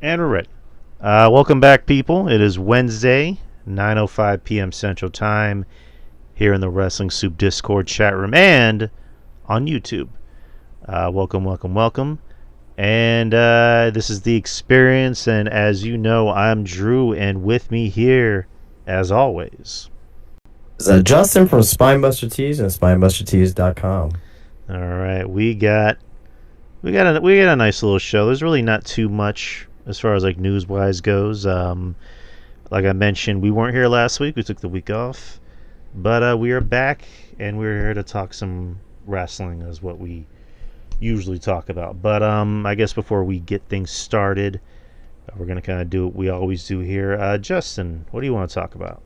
And we're ready. Welcome back, people. It is Wednesday, 9:05 p.m. Central Time, here in the Wrestling Soup Discord chat room and on YouTube. Welcome. And this is The Experience, and as you know, I'm Drew, and with me here, as always, is Justin from Spinebuster Tees and spinebustertees.com. All right, we got a nice little show. There's really not too much as far as like news wise goes. Like I mentioned, we weren't here last week. We took the week off, but we are back, and we're here to talk some wrestling, is what we usually talk about. But I guess before we get things started, we're gonna kind of do what we always do here. Justin, what do you want to talk about?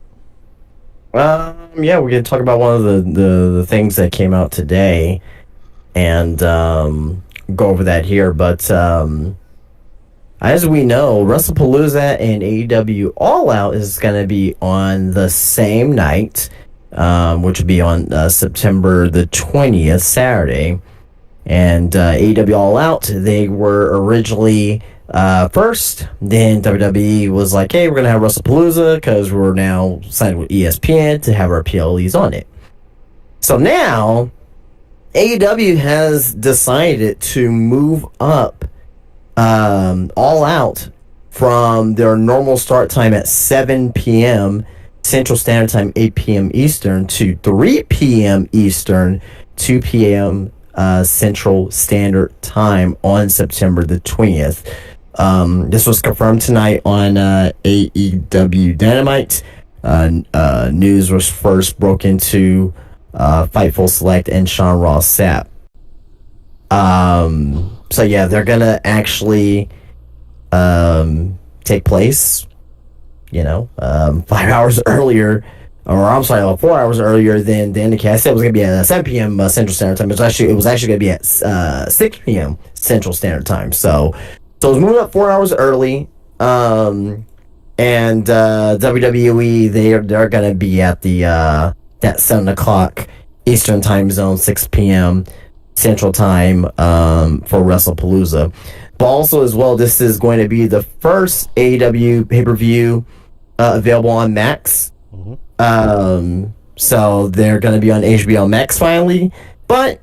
Yeah, we're gonna talk about one of the things that came out today, and go over that here. But as we know, Wrestlepalooza and AEW All Out is going to be on the same night, which would be on September the 20th, Saturday. And AEW All Out, they were originally first. Then WWE was like, hey, we're going to have Wrestlepalooza because we're now signed with ESPN to have our PLEs on it. So now, AEW has decided to move up All Out from their normal start time at 7 p.m. Central Standard Time, 8 p.m. Eastern, to 3 p.m. Eastern, 2 p.m. Central Standard Time on September the 20th. This was confirmed tonight on AEW Dynamite. News was first broken to Fightful Select and Sean Ross Sapp. So yeah, they're gonna actually take place, 5 hours earlier, or I'm sorry, 4 hours earlier than the indicated. I said it was gonna be at 7 p.m. Central Standard Time. It was actually gonna be at 6 p.m. Central Standard Time. So it was moving up 4 hours early. And WWE, they're gonna be at the at 7 o'clock Eastern Time Zone, 6 p.m. Central Time for Wrestlepalooza. But also as well, this is going to be the first AEW pay-per-view available on Max. Mm-hmm. So they're going to be on HBO Max finally, but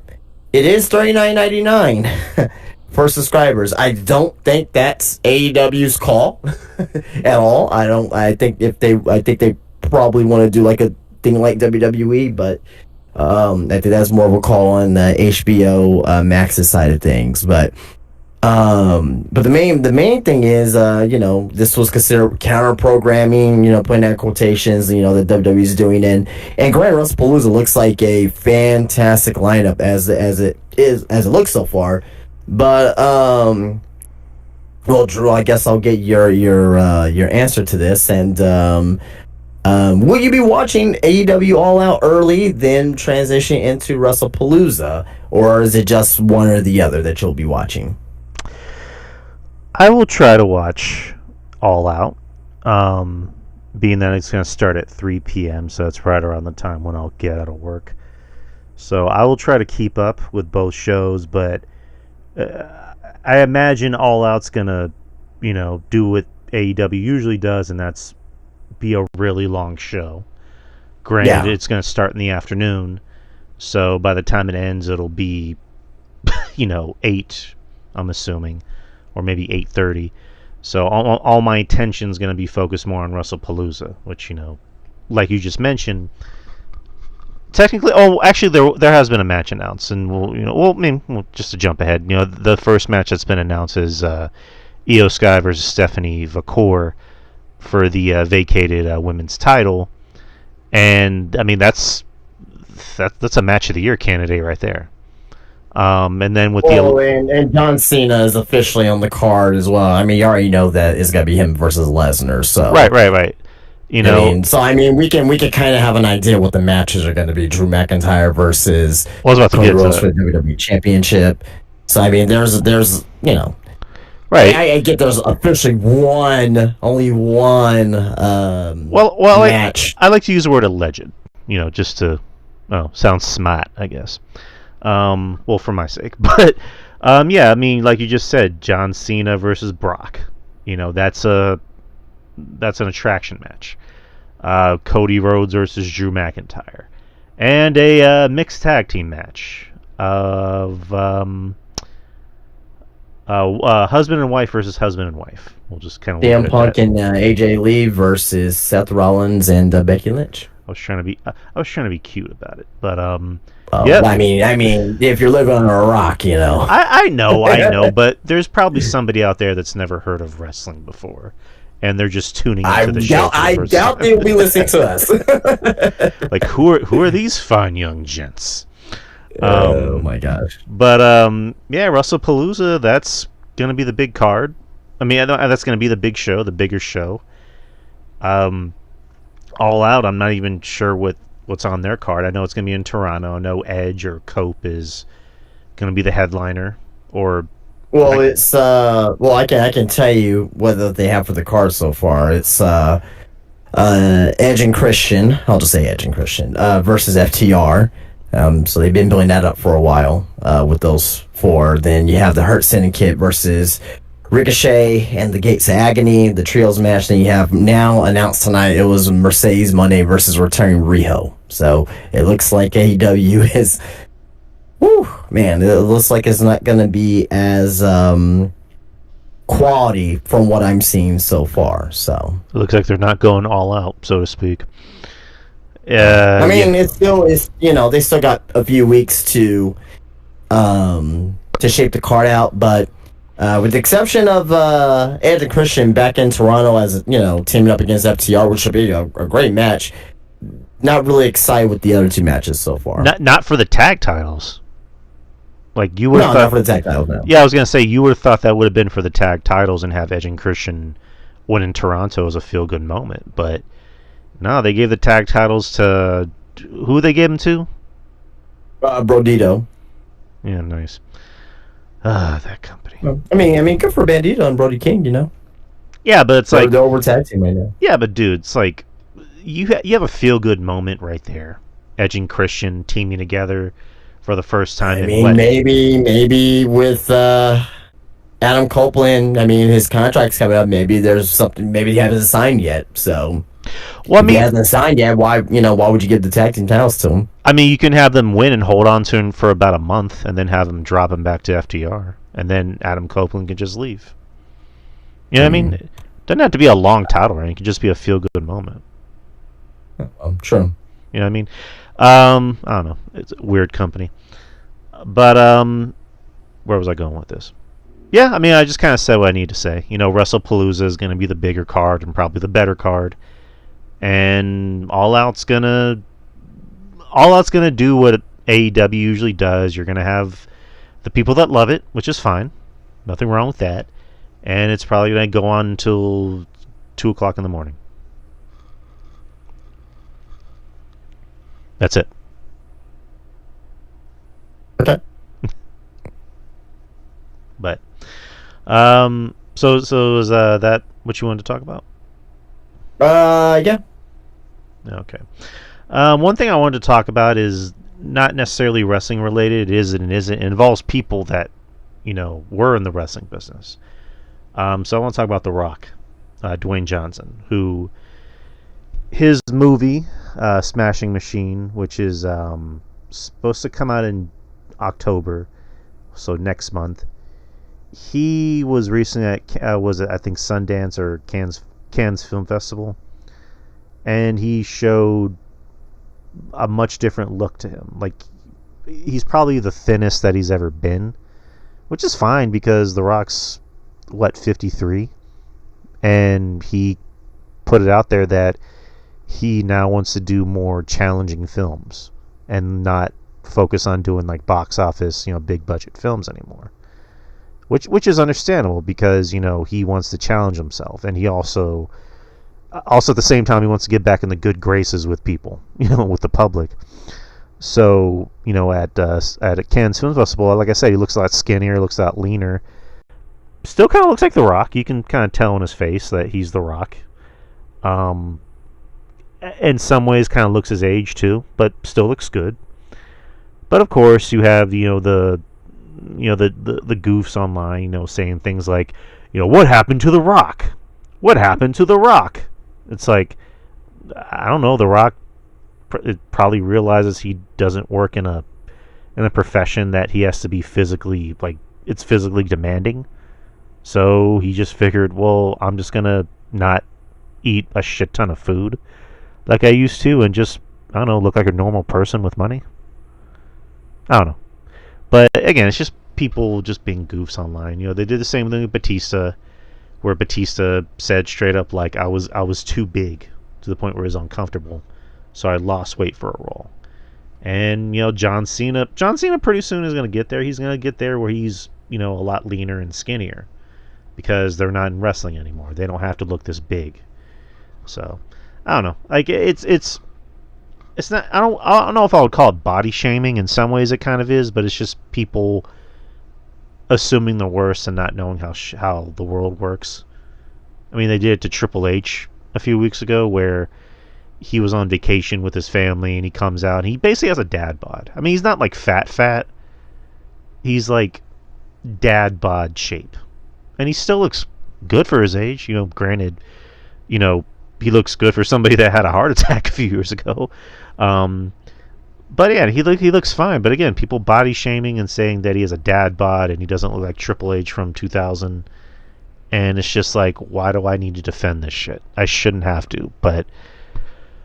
it is $39.99 for subscribers. I don't think that's AEW's call at all. I think they probably want to do like a thing like WWE, but I think that's more of a call on the HBO Max's side of things. But the main thing is, this was considered counter programming, putting that quotations, that WWE's doing. And Grand Wrestlepalooza looks like a fantastic lineup as it looks so far. But well, Drew, I guess I'll get your answer to this. And will you be watching AEW All Out early, then transition into Wrestlepalooza, or is it just one or the other that you'll be watching? I will try to watch All Out, being that it's going to start at 3 p.m., so that's right around the time when I'll get out of work. So I will try to keep up with both shows, but I imagine All Out's going to, do what AEW usually does, and that's be a really long show. Granted, It's going to start in the afternoon, so by the time it ends, it'll be, 8, I'm assuming, or maybe 8:30. So all my attention is going to be focused more on Wrestlepalooza, which, like you just mentioned, technically, actually, there has been a match announced, and just to jump ahead, the first match that's been announced is Io Sky versus Stephanie Vacour for the vacated women's title, and I mean that's a match of the year candidate right there. And then with and John Cena is officially on the card as well. I mean, you already know that it's gonna be him versus Lesnar. So right. We can kind of have an idea what the matches are going to be. Drew McIntyre versus Cody Rhodes for the WWE Championship. So I mean, there's right. I get there's officially only one match. I like to use the word alleged, just to sound smart, I guess. For my sake. But yeah, I mean, like you just said, John Cena versus Brock. That's an attraction match. Cody Rhodes versus Drew McIntyre, and a mixed tag team match of husband and wife versus husband and wife. We'll just kind of CM Punk and AJ Lee versus Seth Rollins and Becky Lynch. I was trying to be cute about it, but yeah. I mean, if you're living on a rock, I know, but there's probably somebody out there that's never heard of wrestling before, and they're just tuning into the show. I doubt they will be listening to us. Like, who are these fine young gents? Oh my gosh! But yeah, Wrestlepalooza. That's gonna be the big card. I mean, that's gonna be the big show, the bigger show. All Out. I'm not even sure what's on their card. I know it's gonna be in Toronto. I know Edge or Cope is gonna be the headliner. Well, it's I can tell you what they have for the card so far. It's Edge and Christian. I'll just say Edge and Christian versus FTR. So they've been building that up for a while with those four. Then you have the Hurt Syndicate versus Ricochet and the Gates of Agony, the trios match. Then you have now announced tonight it was Mercedes Monday versus returning Riho. So it looks like AEW is, man, it looks like it's not going to be as quality from what I'm seeing so far. So it looks like they're not going all out, so to speak. I mean, it's they still got a few weeks to shape the card out, but with the exception of Edge and Christian back in Toronto as teaming up against FTR, which should be a great match. Not really excited with the other two matches so far. Not for the tag titles. Like you would have thought, not for the tag titles. No. Yeah, I was gonna say you would have thought that would have been for the tag titles and have Edge and Christian win in Toronto as a feel good moment, but. No, they gave the tag titles to who they gave them to? Brodito. Yeah, nice. That company. I mean, good for Bandito and Brody King, Yeah, but it's like they're over tag team right now. Yeah, but dude, it's like you have a feel good moment right there. Edge and Christian teaming together for the first time. I mean, maybe with Adam Copeland. I mean, his contract's coming up. Maybe there's something. Maybe he hasn't signed yet. So. Well, if he hasn't signed yet, why would you give the tag team titles to him? I mean, you can have them win and hold on to him for about a month, and then have them drop him back to FTR, and then Adam Copeland can just leave. You know what I mean? It doesn't have to be a long title reign. It could just be a feel-good moment. True. You know what I mean? I don't know. It's a weird company. But, where was I going with this? Yeah, I mean, I just kind of said what I need to say. Wrestlepalooza is going to be the bigger card and probably the better card. And All Out's gonna do what AEW usually does. You're gonna have the people that love it, which is fine, nothing wrong with that. And it's probably gonna go on until 2:00 in the morning. That's it. Okay. But, so is that what you wanted to talk about? Yeah. Okay. One thing I wanted to talk about is not necessarily wrestling related. It is and it isn't. It involves people that, were in the wrestling business. So I want to talk about The Rock, Dwayne Johnson, who his movie, Smashing Machine, which is supposed to come out in October, so next month. He was recently at was it I think Sundance or Cannes Film Festival, and he showed a much different look to him. Like, he's probably the thinnest that he's ever been, which is fine because The Rock's 53, and he put it out there that he now wants to do more challenging films and not focus on doing like box office, big budget films anymore. Which is understandable because, he wants to challenge himself, and he also at the same time he wants to get back in the good graces with people, with the public. So, at Cannes Film Festival, like I said, he looks a lot skinnier, looks a lot leaner. Still kind of looks like The Rock. You can kind of tell in his face that he's The Rock. In some ways kind of looks his age too, but still looks good. But of course, you have, the the goofs online, saying things like, what happened to The Rock? What happened to The Rock? It's like, I don't know. The Rock probably realizes he doesn't work in a profession that he has to be physically, like, it's physically demanding. So he just figured, well, I'm just gonna not eat a shit ton of food like I used to, and just, I don't know, look like a normal person with money. I don't know. But again, it's just people just being goofs online. They did the same thing with Batista, where Batista said straight up, like, I was too big to the point where it was uncomfortable, so I lost weight for a role. And John Cena pretty soon is going to get there. He's going to get there where he's a lot leaner and skinnier, because they're not in wrestling anymore. They don't have to look this big. So I don't know. Like, it's not. I don't know if I would call it body shaming. In some ways, it kind of is, but it's just people assuming the worst and not knowing how the world works. I mean, they did it to Triple H a few weeks ago, where he was on vacation with his family, and he comes out and he basically has a dad bod. I mean, he's not like fat. He's like dad bod shape, and he still looks good for his age. Granted, he looks good for somebody that had a heart attack a few years ago. But yeah, he looks fine. But again, people body shaming and saying that he has a dad bod and he doesn't look like Triple H from 2000. And it's just like, why do I need to defend this shit? I shouldn't have to, but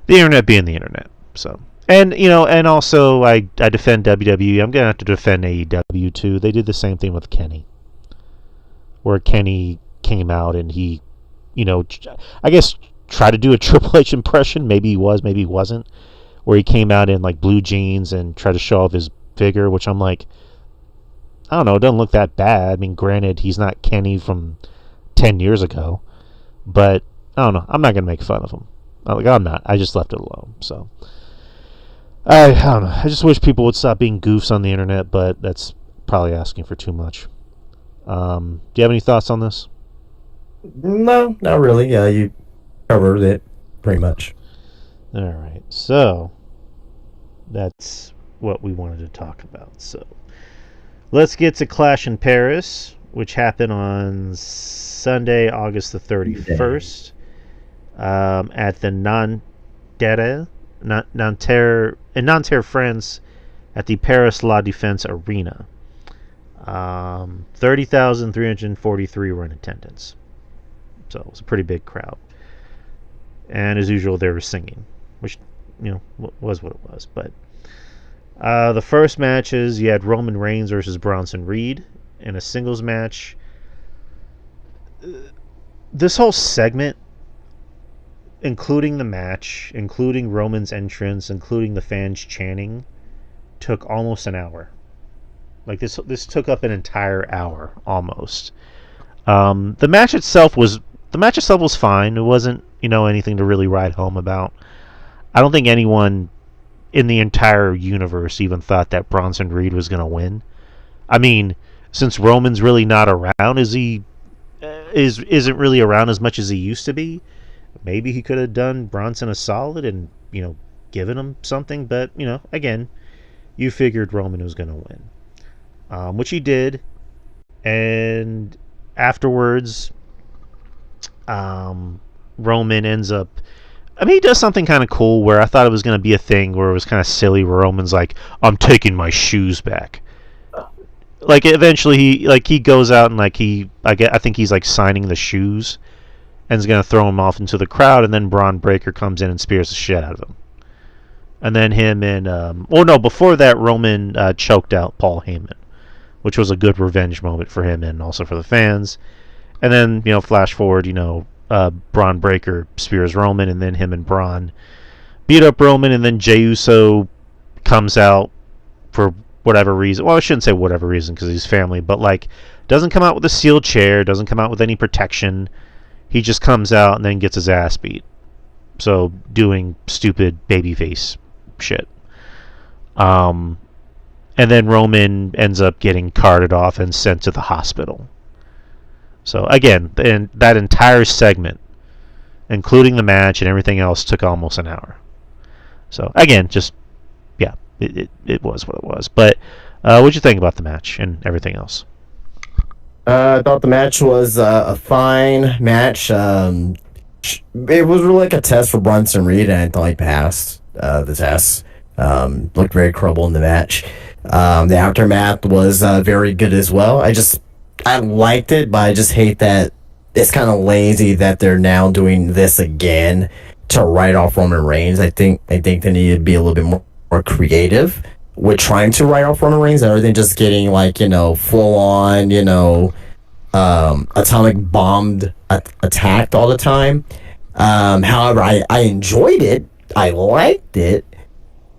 the internet being the internet. So, and also I defend WWE. I'm gonna have to defend AEW too. They did the same thing with Kenny, where Kenny came out and he, I guess tried to do a Triple H impression. Maybe he was, maybe he wasn't. Where he came out in like blue jeans and tried to show off his figure, which I'm like, I don't know, it doesn't look that bad. I mean, granted, he's not Kenny from 10 years ago, but I don't know. I'm not gonna make fun of him. I'm not. I just left it alone. So I don't know. I just wish people would stop being goofs on the internet, but that's probably asking for too much. Do you have any thoughts on this? No, not really. Yeah, you covered it pretty much. All right. So that's what we wanted to talk about. So let's get to Clash in Paris, which happened on Sunday, August the 31st, at the Nanterre, France, at the Paris La Défense Arena. 30,343 were in attendance. So it was a pretty big crowd. And as usual, they were singing, which, was what it was. But the first matches, you had Roman Reigns versus Bronson Reed in a singles match. This whole segment, including the match, including Roman's entrance, including the fans chanting, took almost an hour. Like, this took up an entire hour almost. The match itself was fine. It wasn't, anything to really write home about. I don't think anyone in the entire universe even thought that Bronson Reed was going to win. I mean, since Roman's really not around, isn't really around as much as he used to be. Maybe he could have done Bronson a solid and, given him something. But, again, you figured Roman was going to win. Which he did. And afterwards, Roman ends up... I mean, he does something kind of cool where I thought it was going to be a thing where it was kind of silly, where Roman's like, I'm taking my shoes back. Like, eventually he goes out and, like, I think he's, like, signing the shoes and is going to throw him off into the crowd, and then Braun Breaker comes in and spears the shit out of him. And then him and... before that, Roman choked out Paul Heyman, which was a good revenge moment for him and also for the fans. And then, flash forward, Braun Breaker spears Roman, and then him and Braun beat up Roman, and then Jey Uso comes out for whatever reason. Well, I shouldn't say whatever reason because he's family, but, like, doesn't come out with a sealed chair, doesn't come out with any protection. He just comes out and then gets his ass beat. So, doing stupid babyface shit. And then Roman ends up getting carted off and sent to the hospital. So, again, that entire segment, including the match and everything else, took almost an hour. So, again, just, yeah, it was what it was. But What'd you think about the match and everything else? I thought the match was a fine match. It was really like a test for Bronson Reed, and I thought he passed the test. Looked very credible in the match. The aftermath was very good as well. I liked it, but I just hate that it's kind of lazy that they're now doing this again to write off Roman Reigns. I think they need to be a little bit more creative with trying to write off Roman Reigns rather than just getting like full on atomic bombed attacked all the time. However, I enjoyed it. I liked it.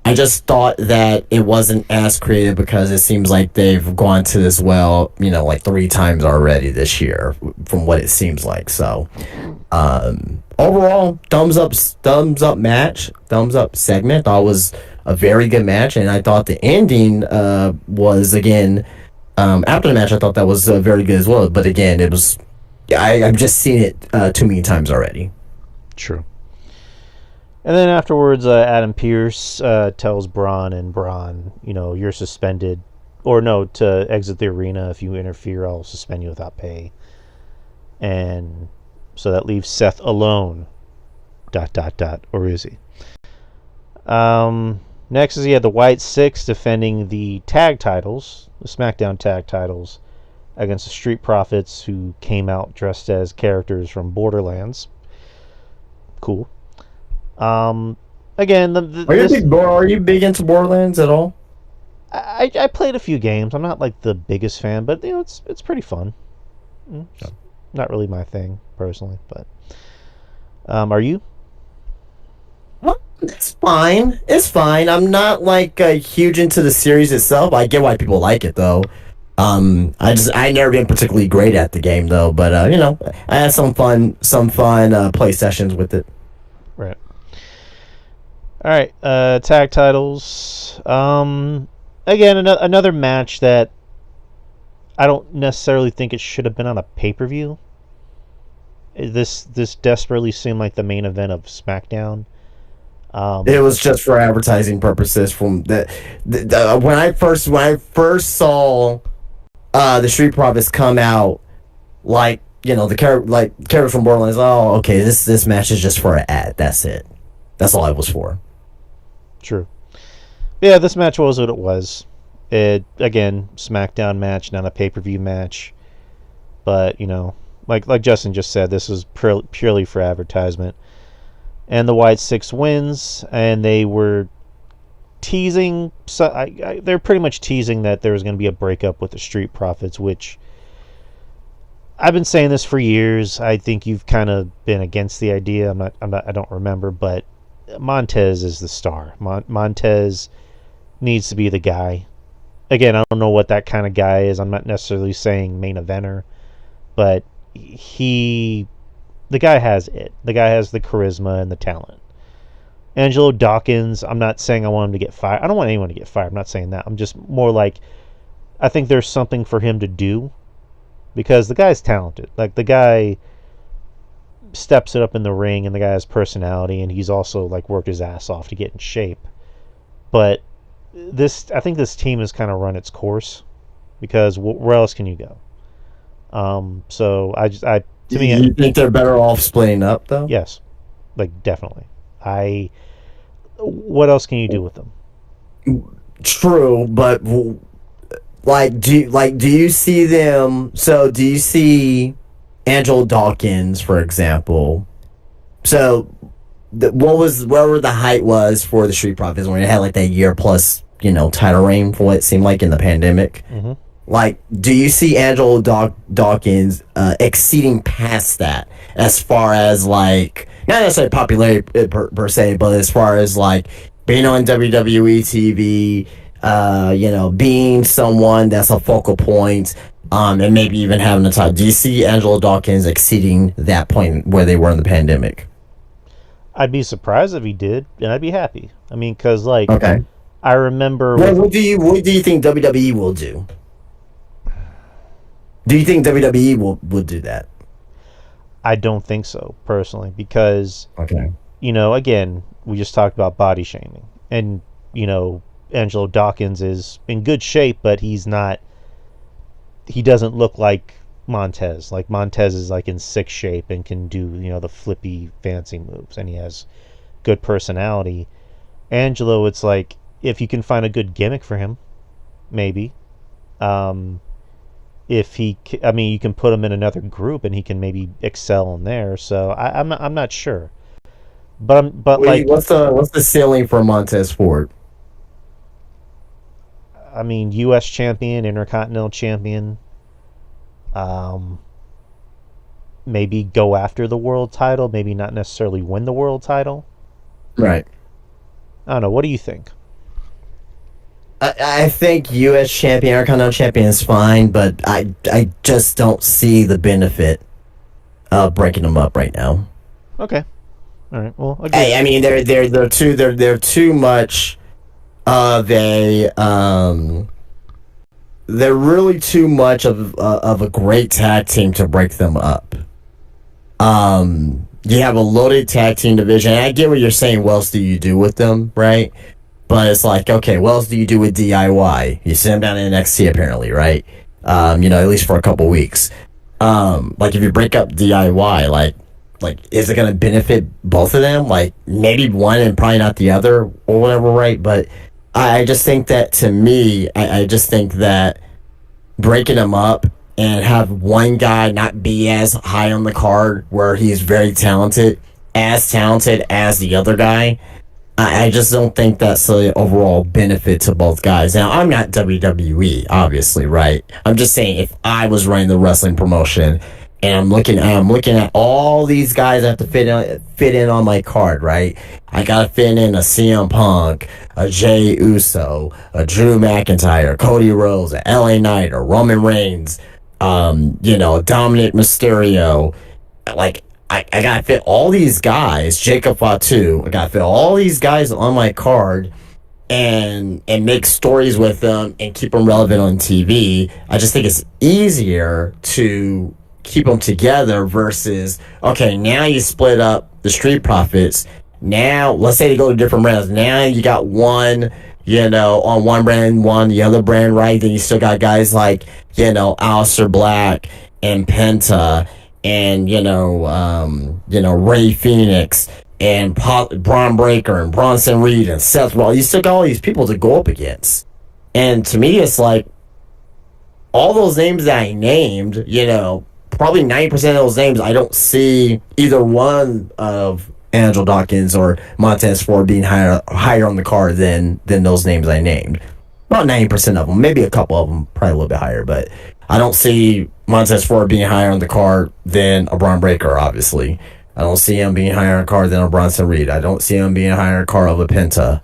I just thought that it wasn't as creative because it seems like they've gone to this well, like 3 times already this year, from what it seems like. So, overall, thumbs up match, thumbs up segment. Thought it was a very good match, and I thought the ending was again after the match. I thought that was very good as well. But again, it was I've just seen it too many times already. True. And then afterwards, Adam Pearce tells Braun, and Braun, you're suspended, or no, to exit the arena. If you interfere, I'll suspend you without pay. And so that leaves Seth alone. ... Or is he? Next is he had the White Six defending the tag titles, the SmackDown tag titles, against the Street Profits, who came out dressed as characters from Borderlands. Cool. Again, Are you big into Borderlands at all? I played a few games. I'm not like the biggest fan, but it's pretty fun. Not really my thing personally, but are you? Well, it's fine. It's fine. I'm not like huge into the series itself. I get why people like it though. I never been particularly great at the game though, but I had some fun play sessions with it. Right. All right, tag titles. Again, another match that I don't necessarily think it should have been on a pay-per-view. This desperately seemed like the main event of SmackDown. It was just for advertising purposes. From when I first saw the Street Profits come out, like the character from Borderlands. Oh, okay, this match is just for an ad. That's it. That's all it was for. True. Yeah, this match was what it was. It again, SmackDown match, not a pay-per-view match. But like Justin just said, this was purely for advertisement. And the White Six wins, and they were teasing. They're pretty much teasing that there was going to be a breakup with the Street Profits, which I've been saying this for years. I think you've kind of been against the idea. I don't remember, but Montez is the star. Montez needs to be the guy. Again, I don't know what that kind of guy is. I'm not necessarily saying main eventer, but the guy has it. The guy has the charisma and the talent. Angelo Dawkins, I'm not saying I want him to get fired. I don't want anyone to get fired. I'm not saying that. I'm just more like, I think there's something for him to do because the guy's talented. Like, the guy steps it up in the ring, and the guy has personality, and he's also like worked his ass off to get in shape. But I think this team has kind of run its course because where else can you go? So You think they're better off splitting up though? Yes, like definitely. What else can you do with them? True, but do you see them? So do you see Angelo Dawkins, for example? So whatever the height was for the Street Profits when it had like that year plus title reign for what it seemed like in the pandemic. Mm-hmm. Like, do you see Angelo Dawkins exceeding past that as far as like not necessarily popularity per se, but as far as like being on WWE TV, being someone that's a focal point, and maybe even having a title? Do you see Angelo Dawkins exceeding that point where they were in the pandemic? I'd be surprised if he did, and I'd be happy. I mean, because like, okay, I remember. What do you think WWE will do? Do you think WWE will do that? I don't think so, personally, because okay, again, we just talked about body shaming, and Angelo Dawkins is in good shape, but he's not. He doesn't look like Montez. Like Montez is like in sick shape and can do the flippy fancy moves, and he has good personality. Angelo, it's like if you can find a good gimmick for him, maybe. If he, I mean, you can put him in another group and he can maybe excel in there. So I'm not sure, but Wait, like, what's the ceiling for Montez Ford? I mean, U.S. champion, Intercontinental champion. Um, Maybe go after the world title. Maybe not necessarily win the world title. Right. I don't know. What do you think? I think U.S. champion, Intercontinental champion is fine, but I just don't see the benefit of breaking them up right now. Okay. All right. Well, Hey, I again, mean they're too much of a they're really too much of a great tag team to break them up. You have a loaded tag team division. And I get what you're saying. What else do you do with them, right? But it's like, okay, what else do you do with DIY? You send them down to NXT apparently, right? At least for a couple weeks. Like if you break up DIY, like is it gonna benefit both of them? Like maybe one and probably not the other or whatever, right? But I just think that to me, I just think that breaking them up and have one guy not be as high on the card where he's very talented, as talented as the other guy. I just don't think that's the overall benefit to both guys. Now, I'm not WWE, obviously, right? I'm just saying if I was running the wrestling promotion and I'm looking at all these guys that have to fit in on my card, right? I gotta fit in a CM Punk, a Jey Uso, a Drew McIntyre, Cody Rhodes, a LA Knight, a Roman Reigns, Dominic Mysterio. Like I gotta fit all these guys, Jacob Fatu. I gotta fit all these guys on my card and make stories with them and keep them relevant on TV. I just think it's easier to keep them together versus okay, now you split up the Street Profits. Now let's say they go to different brands. Now you got one, on one brand, one the other brand, right? Then you still got guys like Aleister Black and Penta and Ray Phoenix and Braun Breaker and Bronson Reed and Seth Rollins. You still got all these people to go up against, and to me, it's like all those names that I named. Probably 90% of those names I don't see either one of Angel Dawkins or Montez Ford being higher on the card than those names I named. About 90% of them, maybe a couple of them, probably a little bit higher, but I don't see Montez Ford being higher on the card than a Braun Breaker, obviously. I don't see him being higher on the card than a Bronson Reed. I don't see him being higher on the card of a Penta.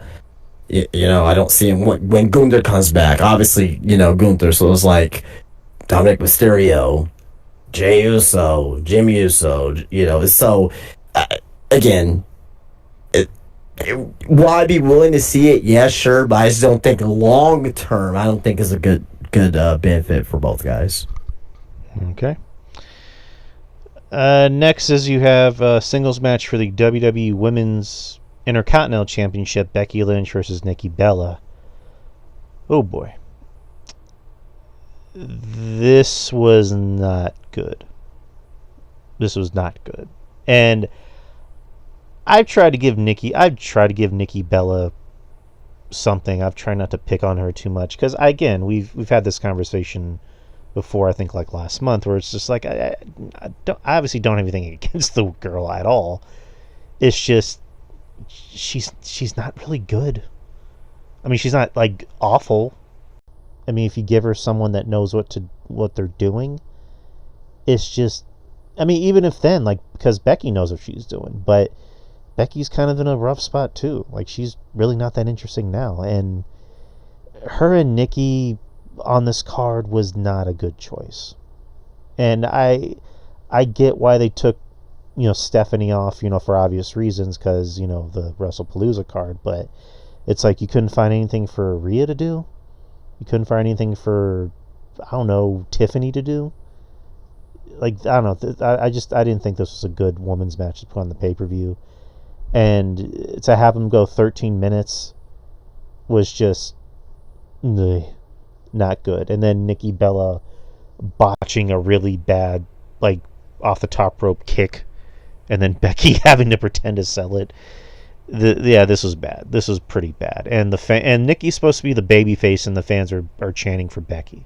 I don't see him when Gunther comes back. Obviously, Gunther, so it's like Dominic Mysterio, Jey Uso, Jimmy Uso, so again, will I be willing to see it? Yeah, sure, but I just don't think long term. I don't think it's a good benefit for both guys. Okay. Next is you have a singles match for the WWE Women's Intercontinental Championship, Becky Lynch versus Nikki Bella. Oh boy. This was not good. This was not good. And I've tried to give Nikki Bella something. I've tried not to pick on her too much because again, we've had this conversation before. I think like last month, where it's just like I obviously don't have anything against the girl at all. It's just she's not really good. I mean, she's not like awful. I mean, if you give her someone that knows what they're doing, it's just. I mean, even if then, like, because Becky knows what she's doing, but Becky's kind of in a rough spot too. Like, she's really not that interesting now, and her and Nikki on this card was not a good choice. And I get why they took Stephanie off, for obvious reasons, because the Wrestlepalooza card, but it's like you couldn't find anything for Rhea to do. You couldn't find anything for, I don't know, Tiffany to do. Like, I don't know. I didn't think this was a good women's match to put on the pay-per-view. And to have them go 13 minutes was just not good. And then Nikki Bella botching a really bad, like, off the top rope kick, and then Becky having to pretend to sell it. This was bad. This was pretty bad. And and Nikki's supposed to be the baby face, and the fans are chanting for Becky.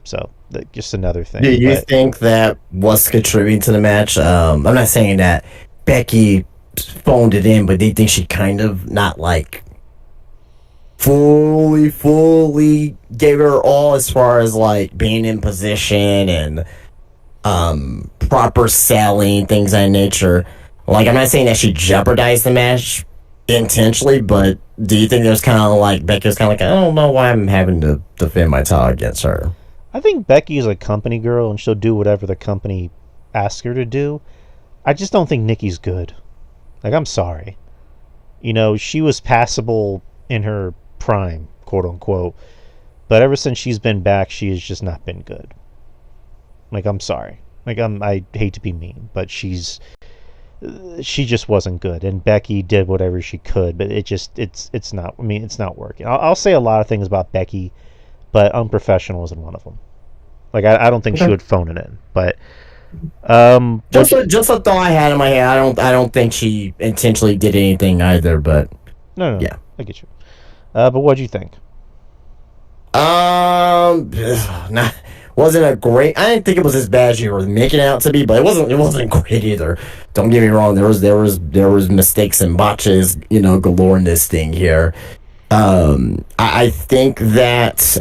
So just another thing. Do you think that was contributing to the match? I'm not saying that Becky phoned it in, but do you think she kind of not like fully gave her all as far as like being in position and proper selling, things of that nature? Like, I'm not saying that she jeopardized the match intentionally, but do you think there's kind of like Becky was kind of like, I don't know why I'm having to defend my title against her? I think Becky is a company girl, and she'll do whatever the company asks her to do. I just don't think Nikki's good. Like, I'm sorry. You know, she was passable in her prime, quote unquote, but ever since she's been back, she has just not been good. Like, I'm sorry. Like, I hate to be mean, but she just wasn't good, and Becky did whatever she could, but it's not. I mean, it's not working. I'll say a lot of things about Becky, but unprofessional isn't one of them. Like, I don't think she would phone it in, but just a thought I had in my head. I don't think she intentionally did anything either, but no, yeah, I get you. But what'd you think? Not wasn't a great. I didn't think it was as bad as you were making it out to be, but it wasn't great either. Don't get me wrong. There was mistakes and botches, galore in this thing here. I think that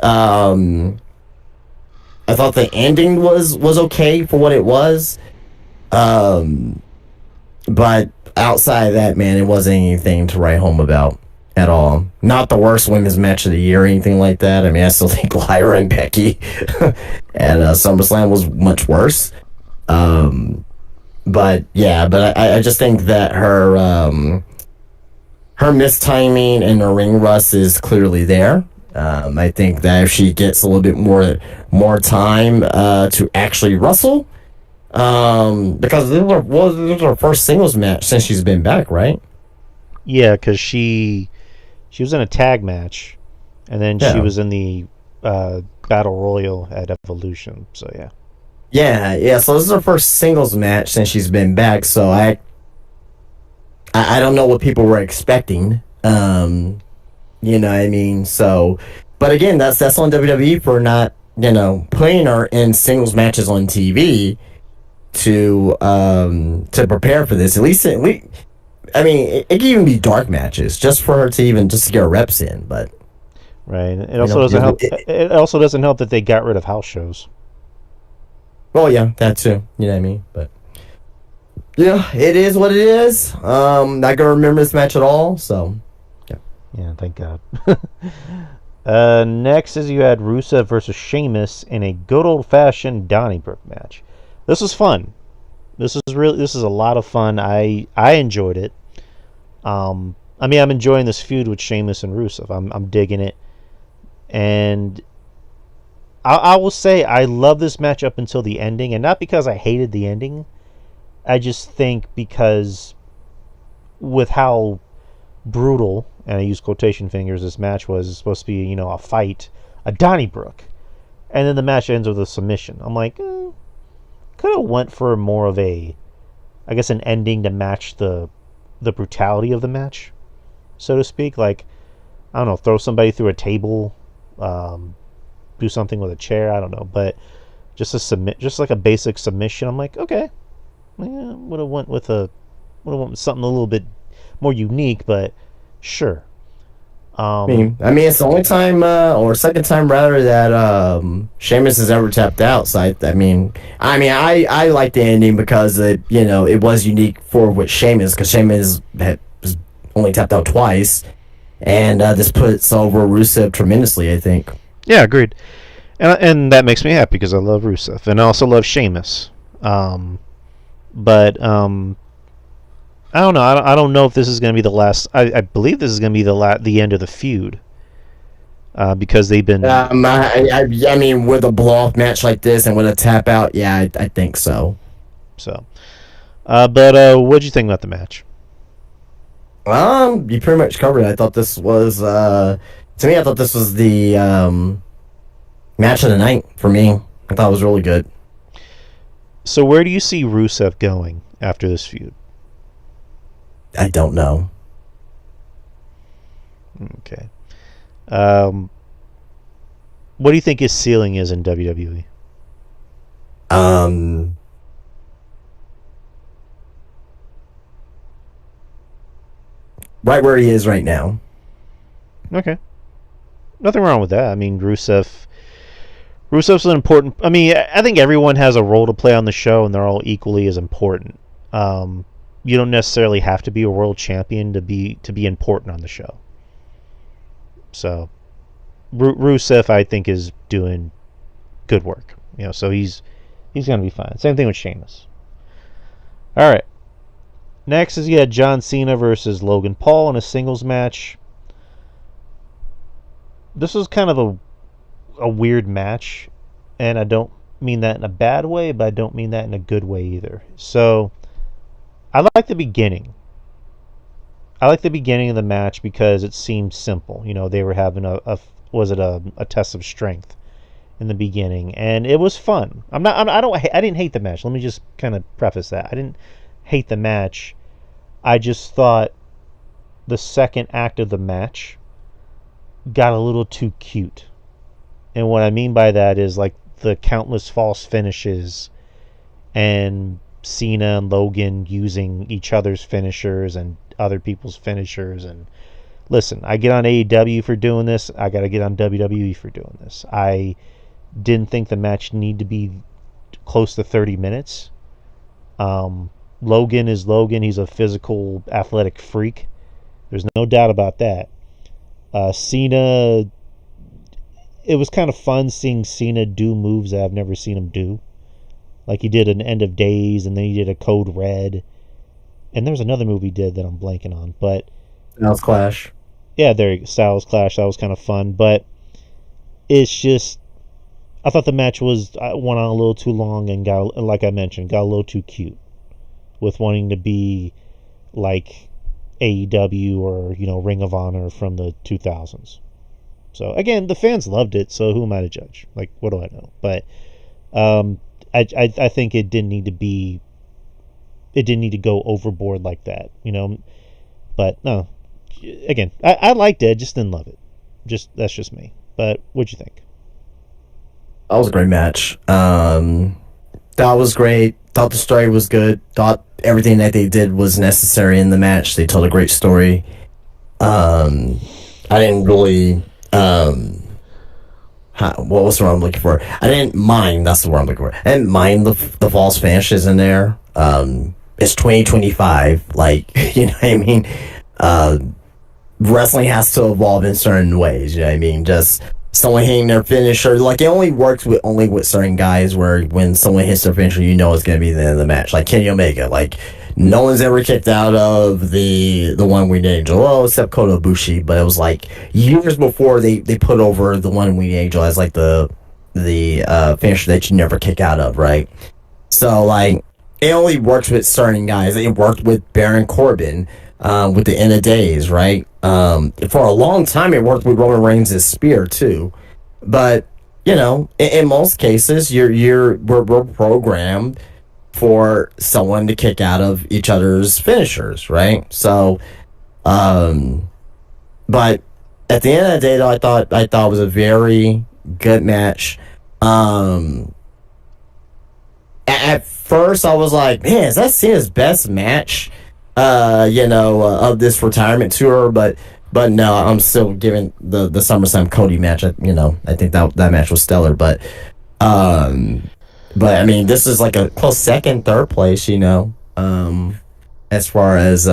I thought the ending was okay for what it was. But outside of that, man, it wasn't anything to write home about at all. Not the worst women's match of the year or anything like that. I mean, I still think Lyra and Becky at SummerSlam was much worse. But I just think that her mistiming and her ring rust is clearly there. I think that if she gets a little bit more time to actually wrestle, because this was her first singles match since she's been back, right? Yeah, because she was in a tag match, and then she was in the Battle Royal at Evolution. So yeah. Yeah. So this is her first singles match since she's been back. So I don't know what people were expecting. You know what I mean? So, but again, that's on WWE for not, putting her in singles matches on TV to prepare for this. At least, I mean, it can even be dark matches just for her to just get her reps in. But right, it also doesn't help. It also doesn't help that they got rid of house shows. Well, yeah, that too. You know what I mean? But yeah, it is what it is. Not gonna remember this match at all. So. Yeah, thank God. Next is you had Rusev versus Sheamus in a good old-fashioned Donnybrook match. This was fun. This is a lot of fun. I enjoyed it. I mean, I'm enjoying this feud with Sheamus and Rusev. I'm digging it. And I will say I love this match up until the ending, and not because I hated the ending. I just think because with how brutal, and I use quotation fingers, this match was supposed to be, a fight, a Donnybrook, and then the match ends with a submission. I'm like, could have went for more of a, I guess, an ending to match the brutality of the match, so to speak. Like, I don't know, throw somebody through a table, do something with a chair, I don't know, but just like a basic submission. I'm like, okay, yeah, would have went with something a little bit more unique, but sure. I mean, it's the only time, or second time rather, that Sheamus has ever tapped out. So I like the ending because it was unique for with Sheamus, because Sheamus has only tapped out twice, and this puts over Rusev tremendously, I think. Yeah, agreed, and that makes me happy because I love Rusev and I also love Sheamus. But I don't know. I don't know if this is going to be the last. I believe this is going to be the end of the feud, because they've been. I mean, with a blow-off match like this and with a tap out, yeah, I think so. So, but what'd you think about the match? You pretty much covered it. I thought this was, to me, I thought this was the match of the night for me. I thought it was really good. So where do you see Rusev going after this feud? I don't know. Okay. Um, what do you think his ceiling is in WWE? Um, right where he is right now. Okay. Nothing wrong with that. I mean, Rusev's an important. I mean, I think everyone has a role to play on the show, and they're all equally as important. You don't necessarily have to be a world champion to be important on the show. So, Rusev, I think, is doing good work. So he's going to be fine. Same thing with Sheamus. All right. Next is you had John Cena versus Logan Paul in a singles match. This was kind of a weird match, and I don't mean that in a bad way, but I don't mean that in a good way either. So I like the beginning. I like the beginning of the match because it seemed simple. They were having a test of strength in the beginning, and it was fun. I didn't hate the match. Let me just kind of preface that. I didn't hate the match. I just thought the second act of the match got a little too cute. And what I mean by that is like the countless false finishes and Cena and Logan using each other's finishers and other people's finishers. And listen, I get on AEW for doing this. I got to get on WWE for doing this. I didn't think the match needed to be close to 30 minutes. Logan is Logan. He's a physical, athletic freak. There's no doubt about that. Cena, it was kind of fun seeing Cena do moves that I've never seen him do. Like he did an End of Days, and then he did a Code Red. And there's another move he did that I'm blanking on. But Styles Clash. Yeah, there you go. Styles Clash. That was kind of fun. But it's just, I thought the match went on a little too long and got, like I mentioned, got a little too cute with wanting to be like AEW or Ring of Honor from the 2000s. So again, the fans loved it, so who am I to judge? Like, what do I know? But I think it didn't need to go overboard like that, But no, again, I liked it, just didn't love it. That's just me. But what'd you think? That was a great match. That was great. Thought the story was good. Thought everything that they did was necessary in the match. They told a great story. I didn't really. What was the word I'm looking for? I didn't mind. That's the word I'm looking for. I didn't mind the false finishes in there. It's 2025. Like, you know what I mean? Wrestling has to evolve in certain ways. You know what I mean? Just someone hitting their finisher. Like, it only works with certain guys where when someone hits their finisher, it's going to be the end of the match. Like Kenny Omega. Like, no one's ever kicked out of the one winged angel. Well, except Kota Ibushi, but it was like years before they put over the one winged angel as like the finisher that you never kick out of, right? So like it only works with certain guys. It worked with Baron Corbin with the End of Days, right? For a long time, it worked with Roman Reigns' spear too, but in most cases, we're programmed for someone to kick out of each other's finishers, right? So, but at the end of the day, though, I thought it was a very good match. At first, I was like, man, is that Cena's best match? Of this retirement tour, but no, I'm still giving the SummerSlam Cody match. I think that match was stellar, but I mean, this is like a close second, third place, as far as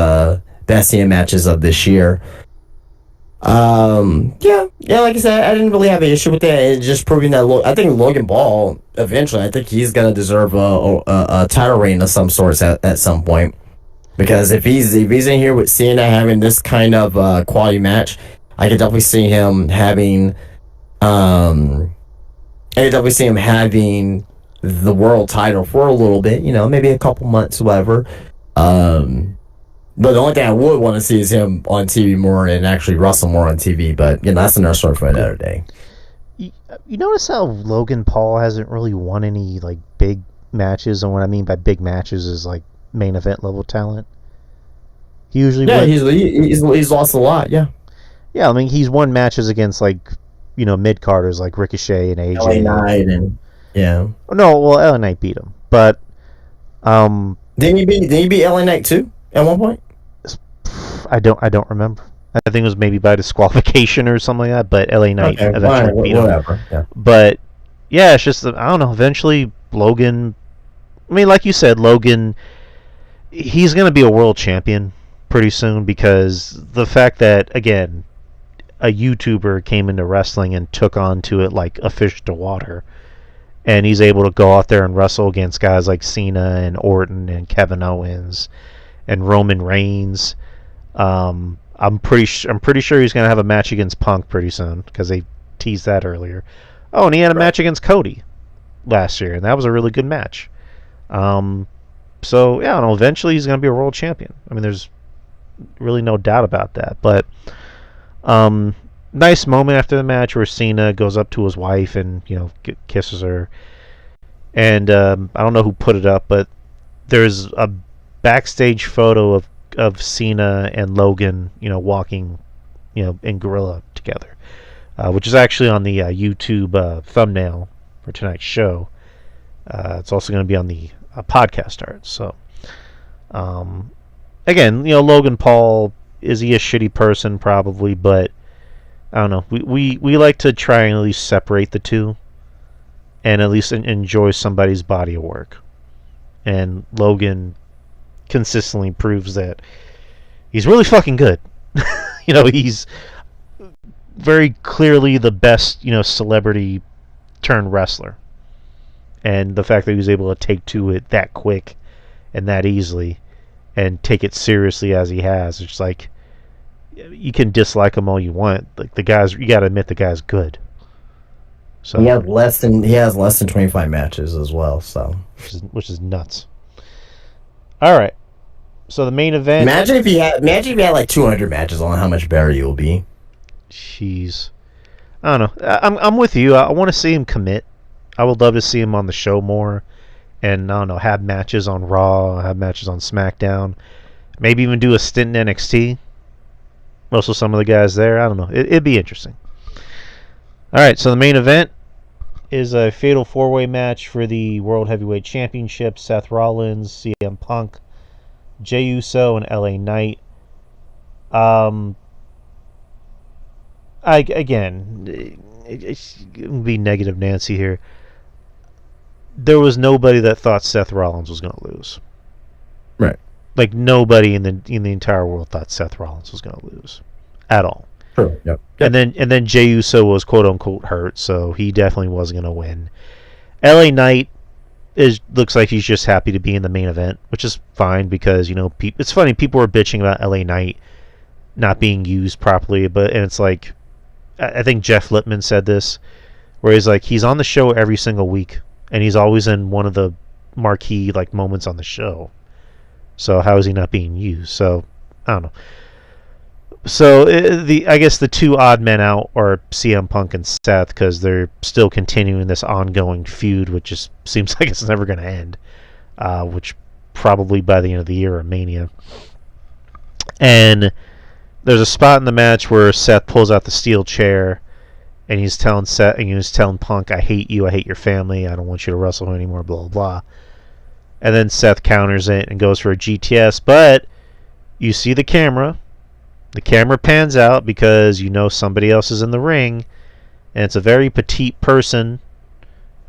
best Cena matches of this year. Like I said, I didn't really have an issue with that. It's just proving that I think Logan Paul eventually, I think he's gonna deserve a title reign of some sort at some point. Because if he's in here with Cena having this kind of quality match, I could definitely see him having the world title for a little bit, maybe a couple months, whatever. But the only thing I would want to see is him on TV more and actually wrestle more on TV. But that's another story for another day. You notice how Logan Paul hasn't really won any like big matches, and what I mean by big matches is like main event level talent. He usually he's lost a lot. Yeah. Yeah, I mean he's won matches against like mid carders like Ricochet and AJ. LA Knight and No, well LA Knight beat him, but didn't he beat LA Knight too at one point? I don't remember. I think it was maybe by disqualification or something like that, but LA Knight eventually beat him. Yeah. But yeah, it's just I don't know. Eventually, Logan. I mean, like you said, Logan. He's going to be a world champion pretty soon because the fact that again, a YouTuber came into wrestling and took on to it like a fish to water, and he's able to go out there and wrestle against guys like Cena and Orton and Kevin Owens and Roman Reigns. I'm pretty sure he's going to have a match against Punk pretty soon because they teased that earlier. Oh, and he had a match against Cody last year, and that was a really good match. So yeah, I don't know. Eventually, he's going to be a world champion. I mean, there's really no doubt about that. But nice moment after the match where Cena goes up to his wife and kisses her. And I don't know who put it up, but there's a backstage photo of Cena and Logan, walking, in gorilla together, which is actually on the YouTube thumbnail for tonight's show. It's also going to be on the podcast art. So, again, Logan Paul, is he a shitty person? Probably, but I don't know. We like to try and at least separate the two, and at least enjoy somebody's body of work. And Logan consistently proves that he's really fucking good. He's very clearly the best, celebrity turned wrestler. And the fact that he was able to take to it that quick and that easily and take it seriously as he has, it's like you can dislike him all you want. Like you got to admit the guy's good. So he has less than 25 matches as well, so which is nuts. All right. So the main event. Imagine if he had like 200 matches on how much better you'll be. Jeez, I don't know. I'm with you. I want to see him commit. I would love to see him on the show more, and I don't know, have matches on Raw, have matches on SmackDown, maybe even do a stint in NXT. Wrestle some of the guys there. I don't know. It'd be interesting. All right. So the main event is a fatal 4-way match for the World Heavyweight Championship. Seth Rollins, CM Punk, Jey Uso, and LA Knight. It's going to be negative Nancy here. There was nobody that thought Seth Rollins was going to lose. Right. Like nobody in the entire world thought Seth Rollins was going to lose at all. True. Yep. And then Jey Uso was quote unquote hurt, so he definitely wasn't going to win. LA Knight looks like he's just happy to be in the main event, which is fine because it's funny, people were bitching about LA Knight not being used properly, and it's like I think Jeff Lippman said this, where he's like he's on the show every single week and he's always in one of the marquee like moments on the show. So how is he not being used? So I don't know. So I guess the two odd men out are CM Punk and Seth because they're still continuing this ongoing feud, which just seems like it's never going to end. Which probably by the end of the year or Mania. And there's a spot in the match where Seth pulls out the steel chair, and he's telling Punk, "I hate you. I hate your family. I don't want you to wrestle anymore." Blah blah blah. And then Seth counters it and goes for a GTS, but you see the camera. The camera pans out because somebody else is in the ring, and it's a very petite person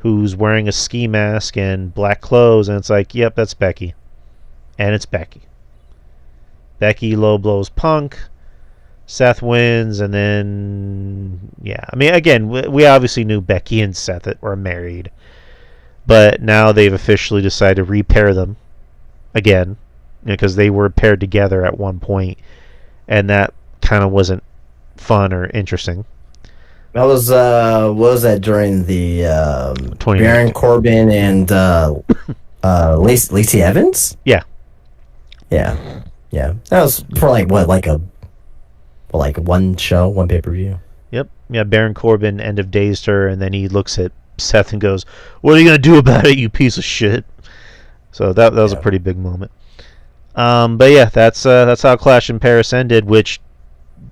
who's wearing a ski mask and black clothes, and it's like, yep, that's Becky. And it's Becky. Becky low blows Punk. Seth wins, and then, yeah. I mean, again, we obviously knew Becky and Seth were married, but now they've officially decided to repair them again, because they were paired together at one point, and that kind of wasn't fun or interesting. That was what was that during the Baron Corbin and Lacey Evans? Yeah. Yeah. Yeah, that was for like what, like one show, one pay-per-view. Yep. Yeah, Baron Corbin end of days her, and then he looks at Seth and goes, "What are you gonna do about it, you piece of shit?" So that was a Yeah. pretty big moment. But yeah, that's how Clash in Paris ended. Which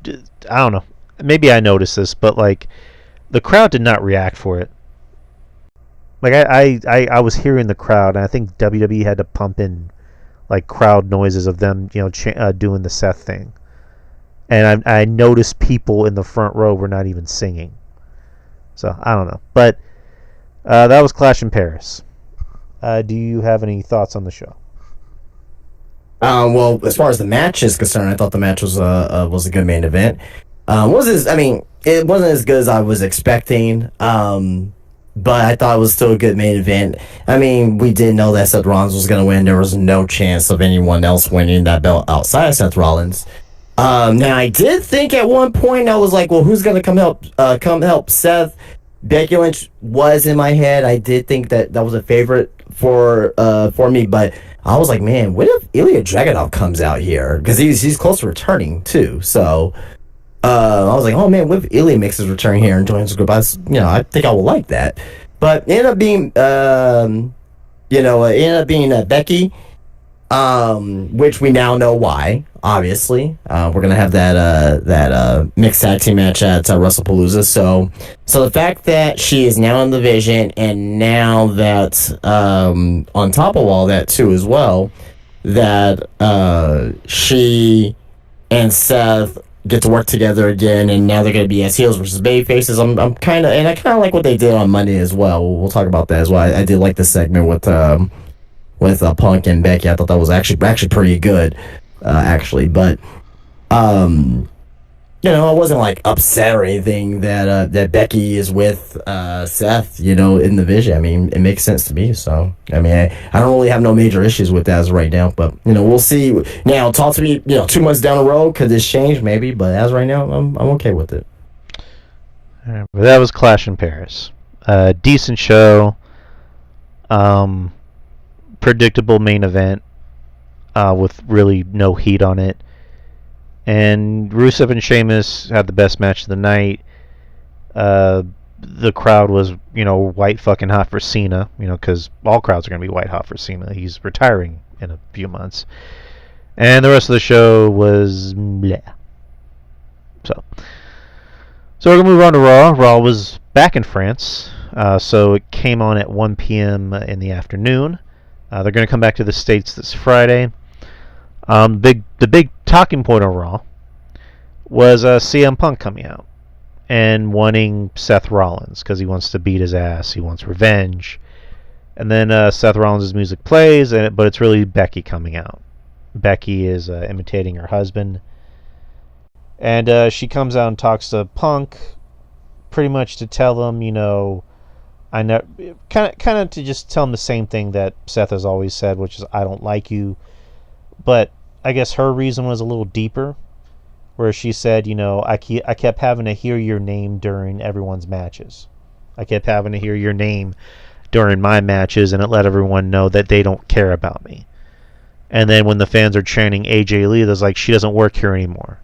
I don't know. Maybe I noticed this, but like the crowd did not react for it. Like I was hearing the crowd, and I think WWE had to pump in like crowd noises of them, doing the Seth thing. And I noticed people in the front row were not even singing. So I don't know, but that was Clash in Paris. Do you have any thoughts on the show? Well, as far as the match is concerned, I thought the match was a good main event. Was this? I mean, it wasn't as good as I was expecting. But I thought it was still a good main event. I mean, we did know that Seth Rollins was going to win. There was no chance of anyone else winning that belt outside of Seth Rollins. Now I did think at one point I was like, well, who's going to come help Seth? Becky Lynch was in my head. I did think that was a favorite for me, but I was like, man, what if Ilya Dragunov comes out here, because he's close to returning too. So I was like, oh man, what if Ilya makes his return here and joins the group? I think I will like that. But it ended up being Becky, which we now know why. Obviously, we're gonna have that mixed tag team match at Wrestlepalooza. So the fact that she is now in the division, and now that on top of all that too as well, that she and Seth get to work together again, and now they're gonna be as heels versus baby faces. I kind of like what they did on Monday as well. We'll talk about that as well. I did like the segment with Punk and Becky. I thought that was actually pretty good, actually. But I wasn't like upset or anything that Becky is with Seth, in the vision. I mean, it makes sense to me. So I mean, I don't really have no major issues with that as of right now. But we'll see. Now, talk to me. 2 months down the road, could this change? Maybe. But as of right now, I'm okay with it. But that was Clash in Paris. Decent show. Predictable main event with really no heat on it. And Rusev and Sheamus had the best match of the night. The crowd was, white fucking hot for Cena, because all crowds are going to be white hot for Cena. He's retiring in a few months. And the rest of the show was bleh. So we're going to move on to Raw. Raw was back in France. So it came on at 1 p.m. in the afternoon. They're going to come back to the States this Friday. The big talking point on Raw was CM Punk coming out and wanting Seth Rollins because he wants to beat his ass. He wants revenge. And then Seth Rollins' music plays, but it's really Becky coming out. Becky is imitating her husband. And she comes out and talks to Punk pretty much to tell him, I know, kind of to just tell him the same thing that Seth has always said, which is, I don't like you. But I guess her reason was a little deeper, where she said, I kept having to hear your name during everyone's matches. I kept having to hear your name during my matches, and it let everyone know that they don't care about me. And then when the fans are chanting AJ Lee, there's like, she doesn't work here anymore.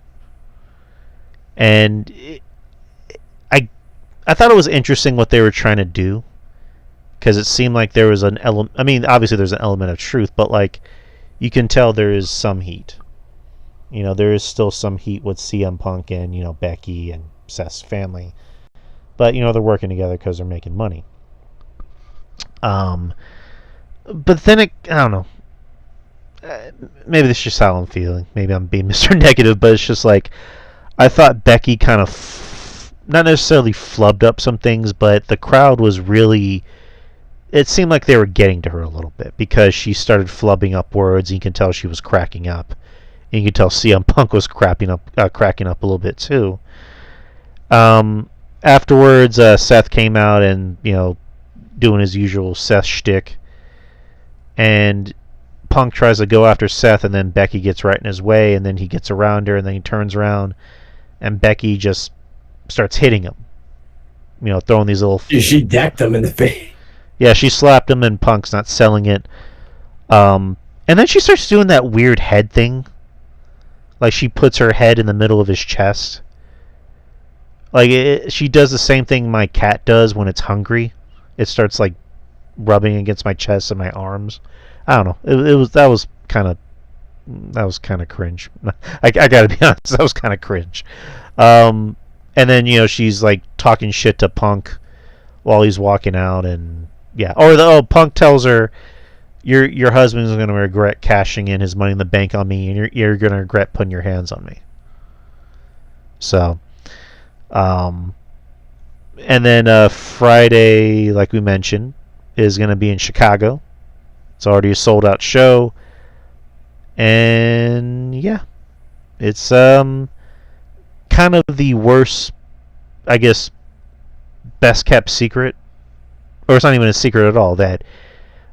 And I thought it was interesting what they were trying to do, because it seemed like there was an element. I mean, obviously there's an element of truth, but like, you can tell there is some heat. There is still some heat with CM Punk and Becky and Seth's family, but they're working together because they're making money. But then I don't know. Maybe this is just how I'm feeling. Maybe I'm being Mr. Negative, but it's just like, I thought Becky kind of not necessarily flubbed up some things, but the crowd was really, it seemed like they were getting to her a little bit, because she started flubbing up words, and you can tell she was cracking up. And you can tell CM Punk was cracking up a little bit too. Afterwards, Seth came out and, doing his usual Seth shtick. And Punk tries to go after Seth, and then Becky gets right in his way, and then he gets around her, and then he turns around, and Becky just starts hitting him. Throwing these little... She decked him in the face. Yeah, she slapped him, and Punk's not selling it. And then she starts doing that weird head thing Like she puts her head in the middle of his chest. Like she does the same thing my cat does when it's hungry. It starts like rubbing against my chest and my arms. I don't know. It was that was kind of cringe. I gotta be honest, that was kind of cringe. Um, and then she's like talking shit to Punk while he's walking out, and yeah. Punk tells her your husband's gonna regret cashing in his money in the bank on me, and you're gonna regret putting your hands on me. So, um, and then Friday, like we mentioned, is gonna be in Chicago. It's already a sold out show, and yeah, it's kind of the worst, I guess, best kept secret, or it's not even a secret at all, that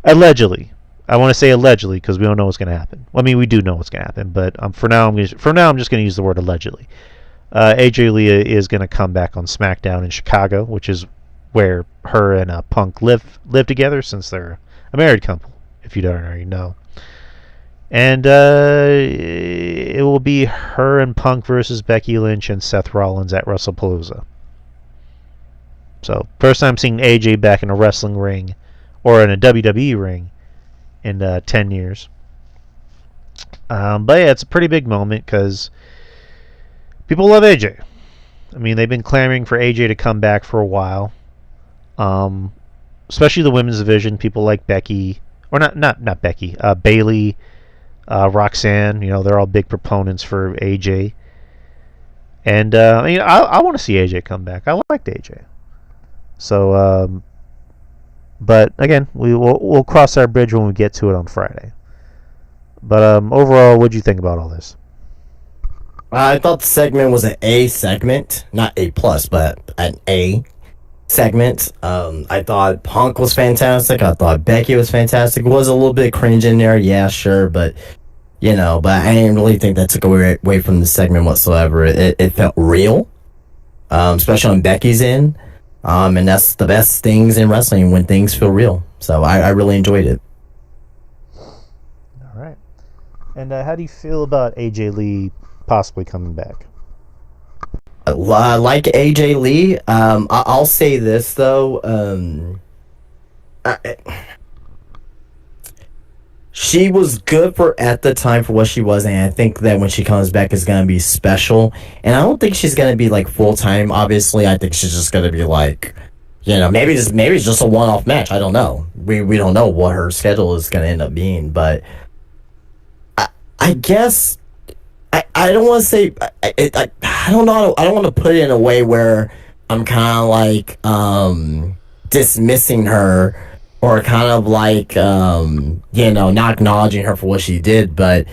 allegedly, I want to say allegedly because we don't know what's going to happen. Well, I mean, we do know what's going to happen, but for now, I'm just going to use the word allegedly. AJ Lee is going to come back on SmackDown in Chicago, which is where her and Punk live together, since they're a married couple, if you don't already know. And it will be her and Punk versus Becky Lynch and Seth Rollins at Wrestlepalooza. So, first time seeing AJ back in a wrestling ring, or in a WWE ring, in 10 years. But yeah, it's a pretty big moment because people love AJ. I mean, they've been clamoring for AJ to come back for a while. Especially the women's division. People like Becky, or not Becky, Bayley, Roxanne. They're all big proponents for AJ. And I mean, I want to see AJ come back. I liked AJ. So, but again, we'll cross our bridge when we get to it on Friday. But overall, what do you think about all this? I thought the segment was an A segment, not A plus, but an A segment. I thought Punk was fantastic. I thought Becky was fantastic. It was a little bit cringe in there, yeah, sure, but but I didn't really think that took away from the segment whatsoever. It felt real, especially on Becky's end. And that's the best things in wrestling, when things feel real. So I really enjoyed it. All right. And how do you feel about AJ Lee possibly coming back? Like AJ Lee, I'll say this though. She was good at the time for what she was, and I think that when she comes back is gonna be special. And I don't think she's gonna be like full time. Obviously, I think she's just gonna be like, maybe it's just a one off match. I don't know. We don't know what her schedule is gonna end up being, but I guess I don't want to say I don't know. I don't want to put it in a way where I'm kind of like dismissing her, or kind of like not acknowledging her for what she did. But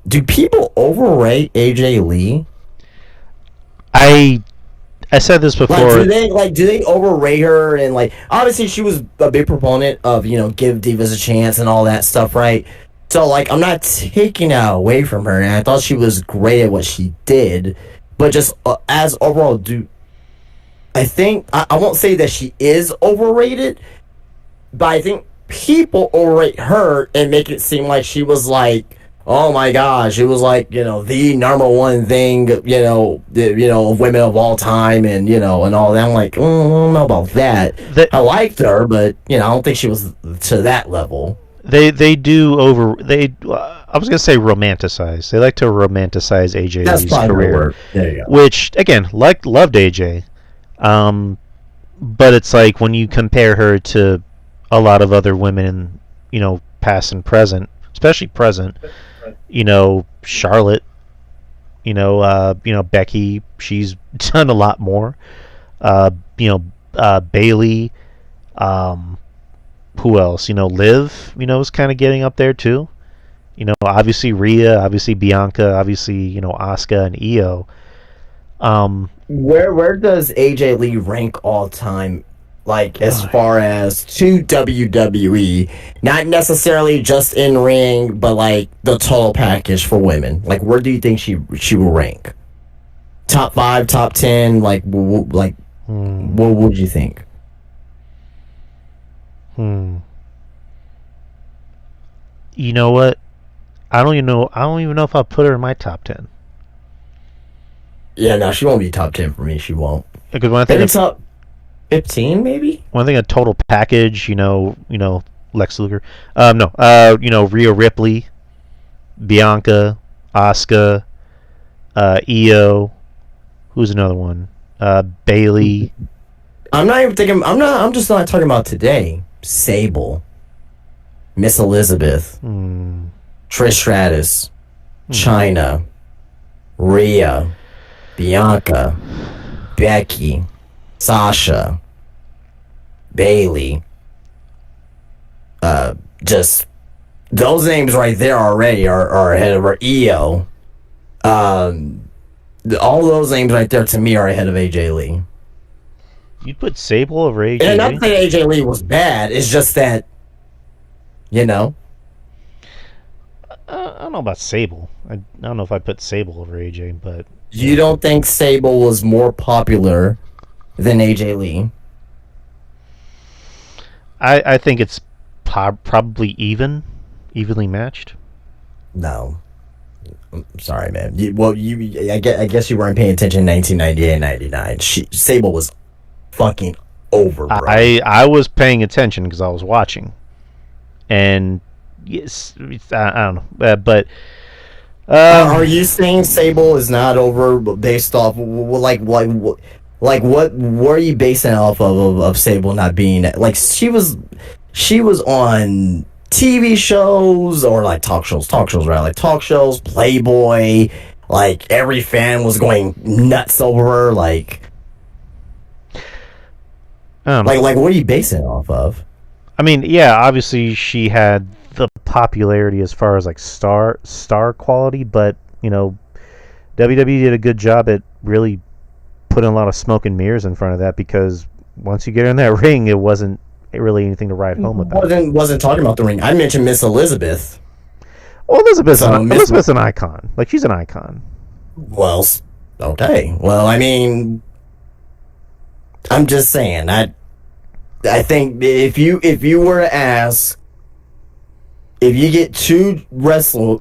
do people overrate AJ Lee? I said this before. Do they overrate her? And like, obviously she was a big proponent of give divas a chance and all that stuff, right? So like, I'm not taking that away from her, and I thought she was great at what she did, but just as overall, I think I won't say that she is overrated, but I think people overrate her and make it seem like she was like, oh my gosh, it was like, the number one thing, of women of all time, and and all that. I'm like, I don't know about that. I liked her, but I don't think she was to that level. They do I was gonna say romanticize. They like to romanticize AJ Lee's career. There you go. Which again, loved AJ, but it's like when you compare her to a lot of other women, past and present, especially present, Charlotte, Becky, she's done a lot more. Bayley, who else? Liv, is kind of getting up there too. Obviously Rhea, obviously Bianca, obviously, Asuka and Io. Where does AJ Lee rank all time? Like, as far as to WWE, not necessarily just in ring, but like the total package for women. Like, where do you think she will rank? Top 5, top 10, like what would you think? You know what? I don't even know if I'll put her in my top 10. Yeah, no, she won't be top 10 for me. She won't. Because when I think Maybe of top 15, maybe. when I think of total package, Lex Luger, no, Rhea Ripley, Bianca, Asuka, Io, who's another one? Bailey. I'm not even thinking. I'm just not talking about today. Sable, Miss Elizabeth, Hmm. Trish Stratus, China, Rhea, Bianca, Becky, Sasha, Bailey. Just those names right there already are ahead of her. Io. All those names right there to me are ahead of AJ Lee. You'd put Sable over And AJ not Lee? that AJ Lee was bad. It's just that, you know, I don't know about Sable. I don't know if I'd put Sable over AJ, but you don't think Sable was more popular than AJ Lee. I think it's probably evenly matched. No. I'm sorry, man. I guess you weren't paying attention in 1998 99. Sable was fucking over, bro. I was paying attention because I was watching, and yes, I don't know, but Are you saying Sable is not over based off what are you basing it off of Sable not being like she was on TV shows or like talk shows right, like talk shows, Playboy, like every fan was going nuts over her, like I don't know. like what are you basing it off of? I mean, yeah, obviously she had the popularity as far as like star quality, but WWE did a good job at really putting a lot of smoke and mirrors in front of that, because once you get in that ring, it wasn't really anything to write home about. Wasn't talking about the ring. I mentioned Miss Elizabeth. Well, So Elizabeth's an icon. Like, she's an icon. Well, okay. Well, I mean, I'm just saying. I think if you were to ask, if you get two wrestling,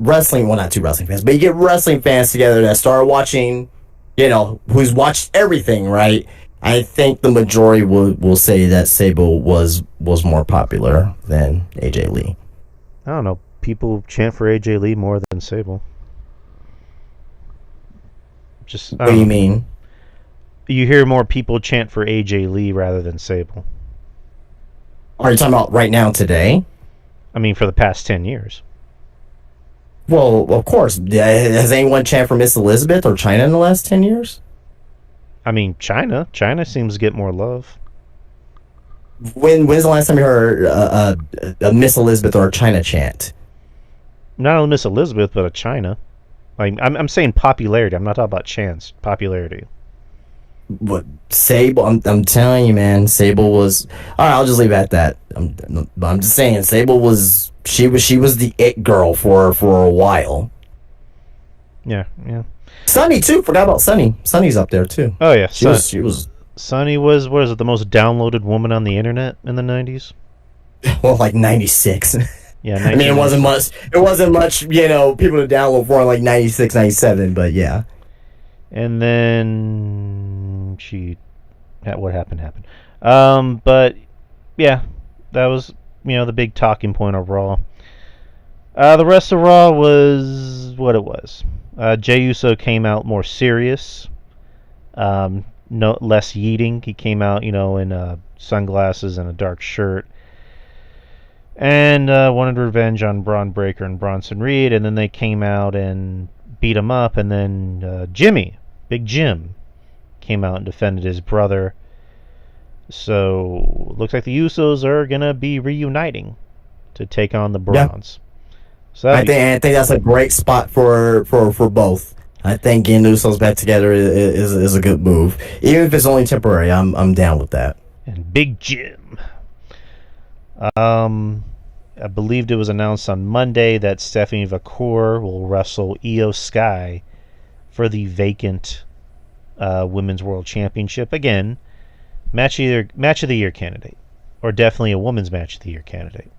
well, not two wrestling fans, but you get wrestling fans together that start watching, who's watched everything, right? I think the majority will say that Sable was more popular than AJ Lee. I don't know. People chant for AJ Lee more than Sable. What do you mean? You hear more people chant for AJ Lee rather than Sable. Are you talking about right now today? I mean, for the past 10 years. Well, of course. Has anyone chanted for Miss Elizabeth or China in the last 10 years? I mean, China seems to get more love. When's the last time you heard a Miss Elizabeth or a China chant? Not only Miss Elizabeth, but a China. Like, I'm saying popularity. I'm not talking about chants. Popularity. But Sable, I'm telling you, man, Sable was. All right, I'll just leave it at that. I'm just saying, Sable was. She was the it girl for a while. Yeah. Sunny too. Forgot about Sunny. Sunny's up there too. Oh yeah, She was. Sunny was, what is it, the most downloaded woman on the internet in the 90s? Well, like 96. Yeah, I mean, it wasn't much. It wasn't much. People to download for like 96, 97. But yeah. And then what happened. But yeah, that was the big talking point of Raw. The rest of Raw was what it was. Jey Uso came out more serious. No less yeeting. He came out, in sunglasses and a dark shirt, and wanted revenge on Braun Breaker and Bronson Reed. And then they came out and beat him up. And then Big Jim, came out and defended his brother. So looks like the Usos are gonna be reuniting to take on the Browns. Yeah. So I think that's a great spot for both. I think getting Usos back together is a good move, even if it's only temporary. I'm down with that. And Big Jim. I believed it was announced on Monday that Stephanie Vacour will wrestle Io Sky for the vacant Women's World Championship. Again, match of the year candidate, or definitely a women's match of the year candidate.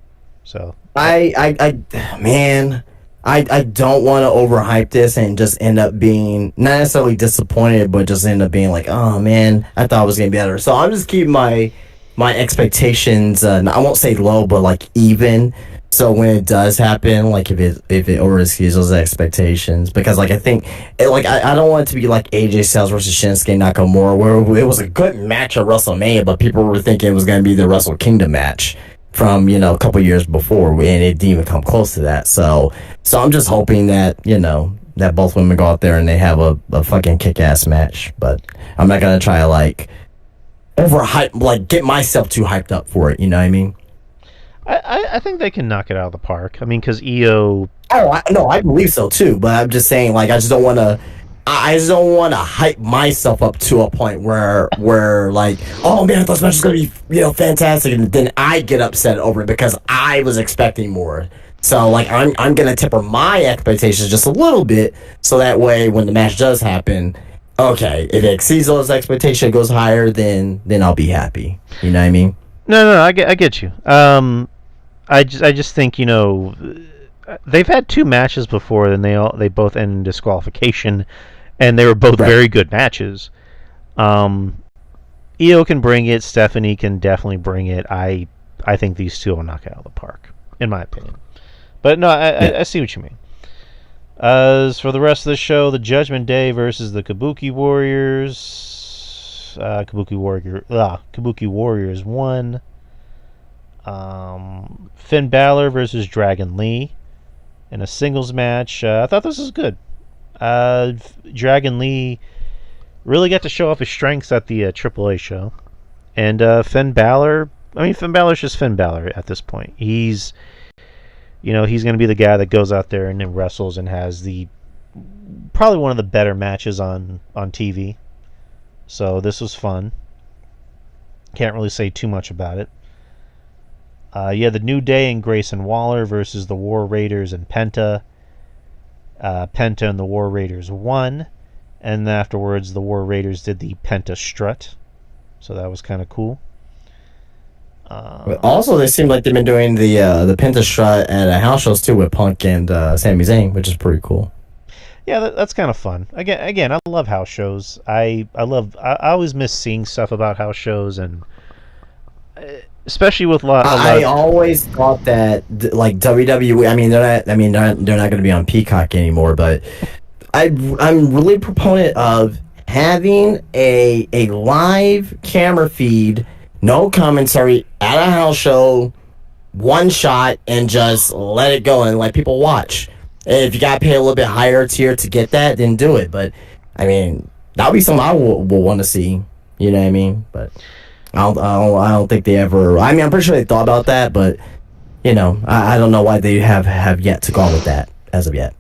So man, I don't want to overhype this and just end up being not necessarily disappointed, but just end up being like, oh man, I thought it was gonna be better. So I'm just keeping my expectations. I won't say low, but like even. So when it does happen, like if it overexceeds those expectations, because like I think, I don't want it to be like AJ Styles versus Shinsuke Nakamura, where it was a good match at WrestleMania, but people were thinking it was going to be the Wrestle Kingdom match from a couple years before, and it didn't even come close to that. So I'm just hoping that that both women go out there and they have a fucking kick ass match, but I'm not gonna try to like overhype, like get myself too hyped up for it. You know what I mean? I think they can knock it out of the park. I mean, because EO. Oh, no, I believe so too. But I'm just saying, like, I just don't want to. I just don't want to hype myself up to a point where like, oh man, I thought this match was gonna be fantastic, and then I get upset over it because I was expecting more. So like, I'm gonna temper my expectations just a little bit, so that way when the match does happen, okay, if it exceeds those expectations, goes higher, then I'll be happy. You know what I mean? No, I get you. I just think they've had two matches before, and they both end in disqualification, and they were both very good matches. Io can bring it. Stephanie can definitely bring it. I think these two will knock it out of the park, in my opinion. But no, I see what you mean. As for the rest of the show, the Judgment Day versus the Kabuki Warriors. Kabuki Warriors won. Finn Balor versus Dragon Lee in a singles match. I thought this was good. Dragon Lee really got to show off his strengths at the AAA show, and Finn Balor. I mean, Finn Balor's just Finn Balor at this point. He's going to be the guy that goes out there and then wrestles and has probably one of the better matches on TV. So this was fun. Can't really say too much about it. The New Day and Grayson Waller versus the War Raiders and Penta. Penta and the War Raiders won, and afterwards the War Raiders did the Penta strut, so that was kind of cool. Also, they seem like they've been doing the Penta strut at house shows too with Punk and Sami Zayn, which is pretty cool. Yeah, that's kind of fun. Again, I love house shows. I always miss seeing stuff about house shows, and especially with I always thought that like WWE. I mean, they're not going to be on Peacock anymore, but I'm really a proponent of having a live camera feed, no commentary at a house show, one shot, and just let it go and let people watch. If you gotta pay a little bit higher tier to get that, then do it. But I mean, that would be something I will want to see. You know what I mean? But I don't think they ever. I mean, I'm pretty sure they thought about that, but I don't know why they have yet to go on with that as of yet.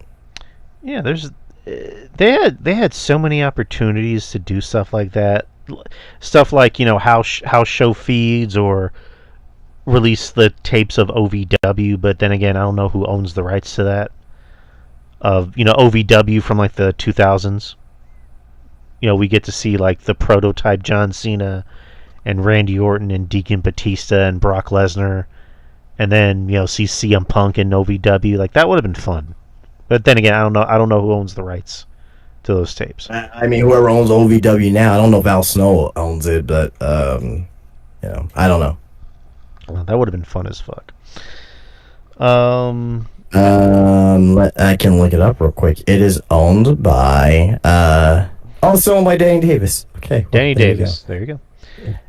Yeah, they had so many opportunities to do stuff like that. Stuff like house show feeds or release the tapes of OVW, but then again, I don't know who owns the rights to that. Of OVW from like the 2000s. We get to see like the prototype John Cena and Randy Orton and Deacon Batista and Brock Lesnar, and then see CM Punk and OVW. Like that would have been fun. But then again, I don't know who owns the rights to those tapes. I mean, whoever owns OVW now, I don't know if Al Snow owns it, but I don't know. Well, that would have been fun as fuck. I can look it up real quick. It is owned by it's owned by Danny Davis. Okay, Danny Davis. There you go.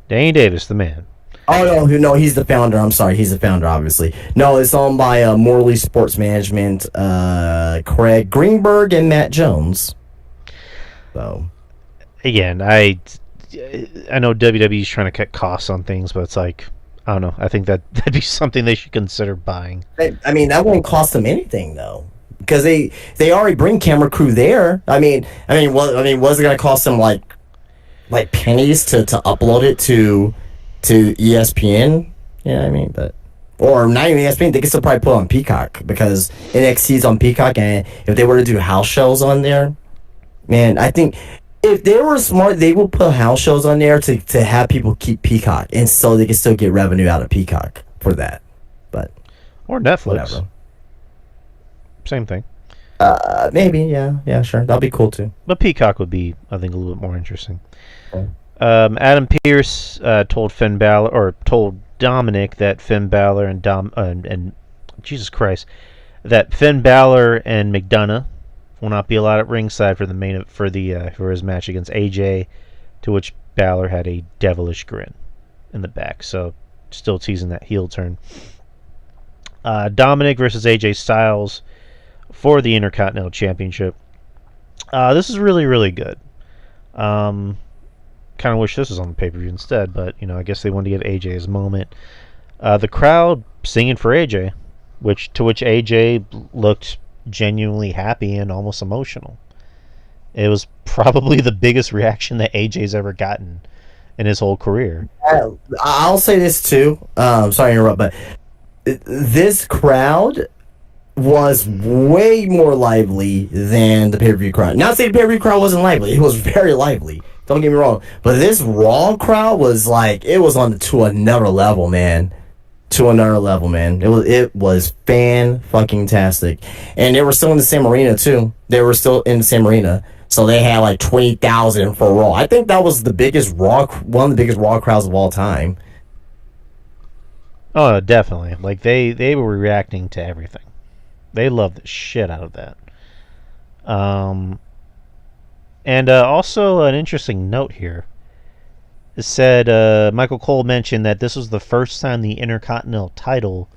Danny Davis, the man. Oh no, he's the founder. I'm sorry, he's the founder. Obviously, no, it's owned by Morley Sports Management, Craig Greenberg and Matt Jones. So, again, I know WWE's trying to cut costs on things, but it's like, I don't know. I think that'd be something they should consider buying. I mean, that won't cost them anything though, because they already bring camera crew there. I mean, was it gonna cost them like pennies to upload it to ESPN? You know what I mean? But or not even ESPN, they could still probably put it on Peacock because NXT's on Peacock, and if they were to do house shows on there, man, I think. If they were smart, they would put house shows on there to have people keep Peacock, and so they can still get revenue out of Peacock for that. But or Netflix. Whatever. Same thing. Maybe, yeah, sure. That'll be cool too. But Peacock would be, I think, a little bit more interesting. Okay. Adam Pearce told Finn Balor, or told Dominic, that Finn Balor and Jesus Christ, that Finn Balor and McDonough will not be allowed at ringside for for his match against AJ. To which Balor had a devilish grin in the back. So still teasing that heel turn. Dominic versus AJ Styles for the Intercontinental Championship. This is really, really good. Kind of wish this was on the pay-per-view instead, but I guess they wanted to give AJ his moment. The crowd singing for AJ, to which AJ looked genuinely happy and almost emotional. It was probably the biggest reaction that AJ's ever gotten in his whole career. I'll say this too. Sorry to interrupt, but this crowd was way more lively than the pay-per-view crowd. Not saying the pay-per-view crowd wasn't lively. It was very lively. Don't get me wrong. But this Raw crowd was like, it was to another level, man. To another level, man. It was fan-fucking-tastic. And they were still in the same arena, too. They were still in the same arena. So they had like 20,000 for Raw. I think that was one of the biggest Raw crowds of all time. Oh, definitely. Like, they were reacting to everything. They loved the shit out of that. And also an interesting note here. It said Michael Cole mentioned that this was the first time the Intercontinental title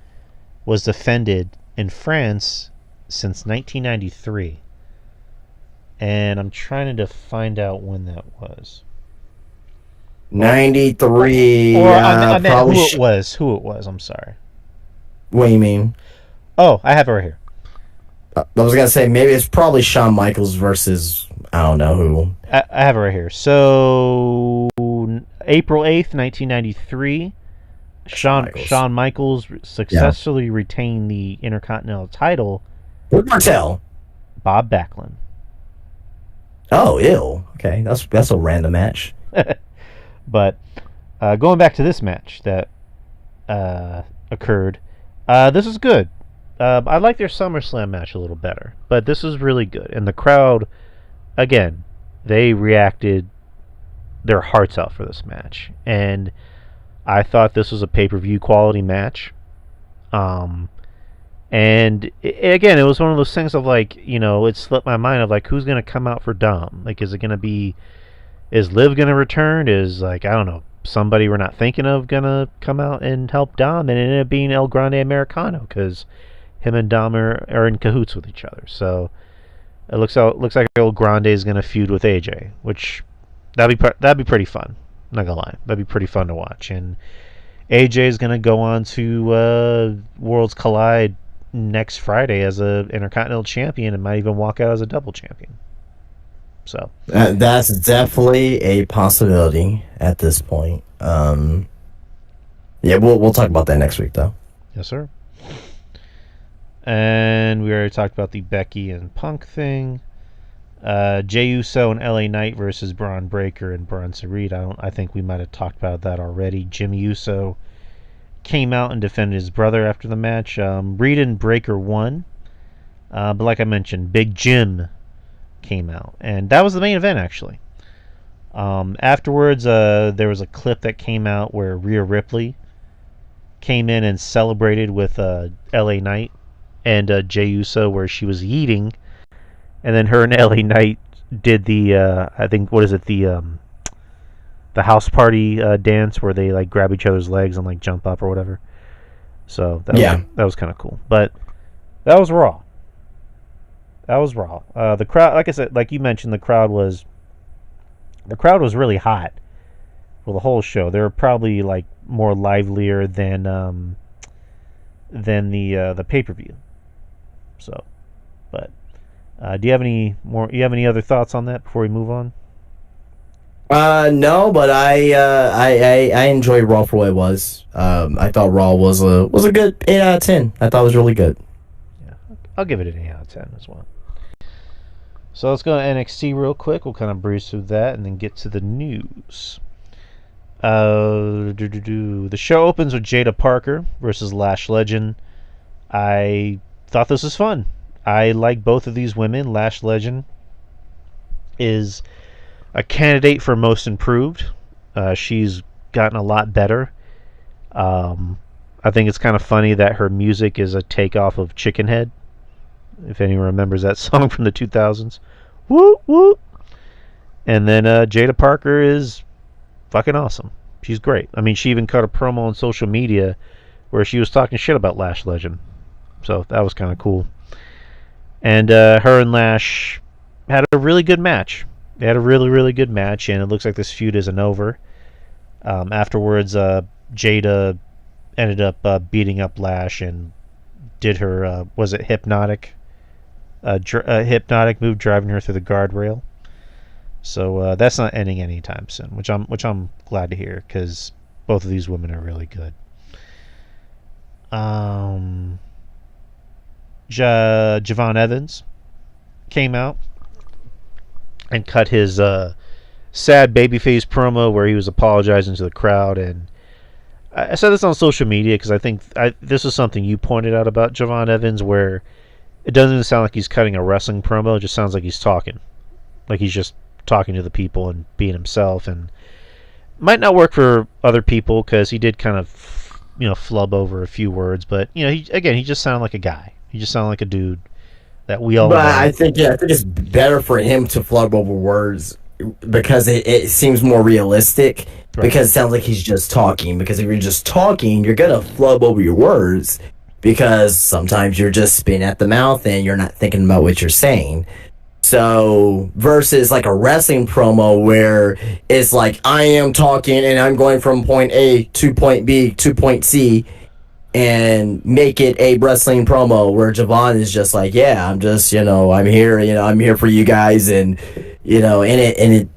was defended in France since 1993. And I'm trying to find out when that was. 93. Or I meant who it was. I'm sorry. What do you mean? Oh, I have it right here. I was going to say, maybe it's probably Shawn Michaels versus, I don't know who. I have it right here. So, April 8th, 1993, Shawn Michaels successfully retained the Intercontinental title. Rick Martel. Bob Backlund. Oh, ew. Okay, that's a random match. But going back to this match that occurred, this is good. I like their SummerSlam match a little better, but this is really good. And the crowd, again, they reacted their hearts out for this match. And I thought this was a pay-per-view quality match. And again, it was one of those things of like, it slipped my mind of like, who's going to come out for Dom? Like, is Liv going to return? Is, like, I don't know, somebody we're not thinking of going to come out and help Dom? And it ended up being El Grande Americano, because him and Dom are in cahoots with each other. So it looks like El Grande is going to feud with AJ, which that'd be pretty fun. I'm not gonna lie, that'd be pretty fun to watch. And AJ is going to go on to Worlds Collide next Friday as a Intercontinental Champion, and might even walk out as a double champion. So that's definitely a possibility at this point. Yeah, we'll talk about that next week, though. Yes, sir. And we already talked about the Becky and Punk thing. Jey Uso and LA Knight versus Braun Breaker and Bronson Reed. I think we might have talked about that already. Jimmy Uso came out and defended his brother after the match. Reed and Breaker won. But like I mentioned, Big Jim came out. And that was the main event, actually. Afterwards, there was a clip that came out where Rhea Ripley came in and celebrated with LA Knight and Jey Uso, where she was eating. And then her and LA Knight did the, I think, what is it, the house party dance where they like grab each other's legs and like jump up or whatever. So that was kind of cool. But that was Raw. The crowd, like I said, like you mentioned, the crowd was really hot for the whole show. They were probably like more livelier than the pay-per-view. So, but do you have any more? You have any other thoughts on that before we move on? No, but I enjoyed Raw for what it was. I thought Raw was a good 8 out of 10. I thought it was really good. Yeah, I'll give it an 8 out of 10 as well. So let's go to NXT real quick. We'll kind of breeze through that and then get to the news. The show opens with Jada Parker versus Lash Legend. I thought this was fun. I like both of these women. Lash Legend is a candidate for most improved. She's gotten a lot better. Um, I think it's kind of funny that her music is a takeoff of Chicken Head. If anyone remembers that song from the 2000s. Woo woo. And then Jada Parker is fucking awesome. She's great. I mean, she even cut a promo on social media where she was talking shit about Lash Legend. So that was kind of cool. And her and Lash had a really good match. They had a really, really good match, and it looks like this feud isn't over. Afterwards, Jada ended up beating up Lash and did her, was it hypnotic? Hypnotic move, driving her through the guardrail. So that's not ending anytime soon, which I'm glad to hear, because both of these women are really good. Javon Evans came out and cut his sad babyface promo where he was apologizing to the crowd, and I said this on social media because I think this is something you pointed out about Javon Evans, where it doesn't even sound like he's cutting a wrestling promo. It just sounds like he's talking, like he's just talking to the people and being himself, and might not work for other people because he did kind of flub over a few words, but he just sounded like a guy. He just sounded like a dude that we all But know. I think it's better for him to flub over words because it seems more realistic. Right. Because it sounds like he's just talking. Because if you're just talking, you're gonna flub over your words because sometimes you're just spitting at the mouth and you're not thinking about what you're saying. So versus like a wrestling promo where it's like I am talking and I'm going from point A to point B to point C, and make it a wrestling promo where Javon is just like, yeah, I'm just, I'm here, I'm here for you guys, and it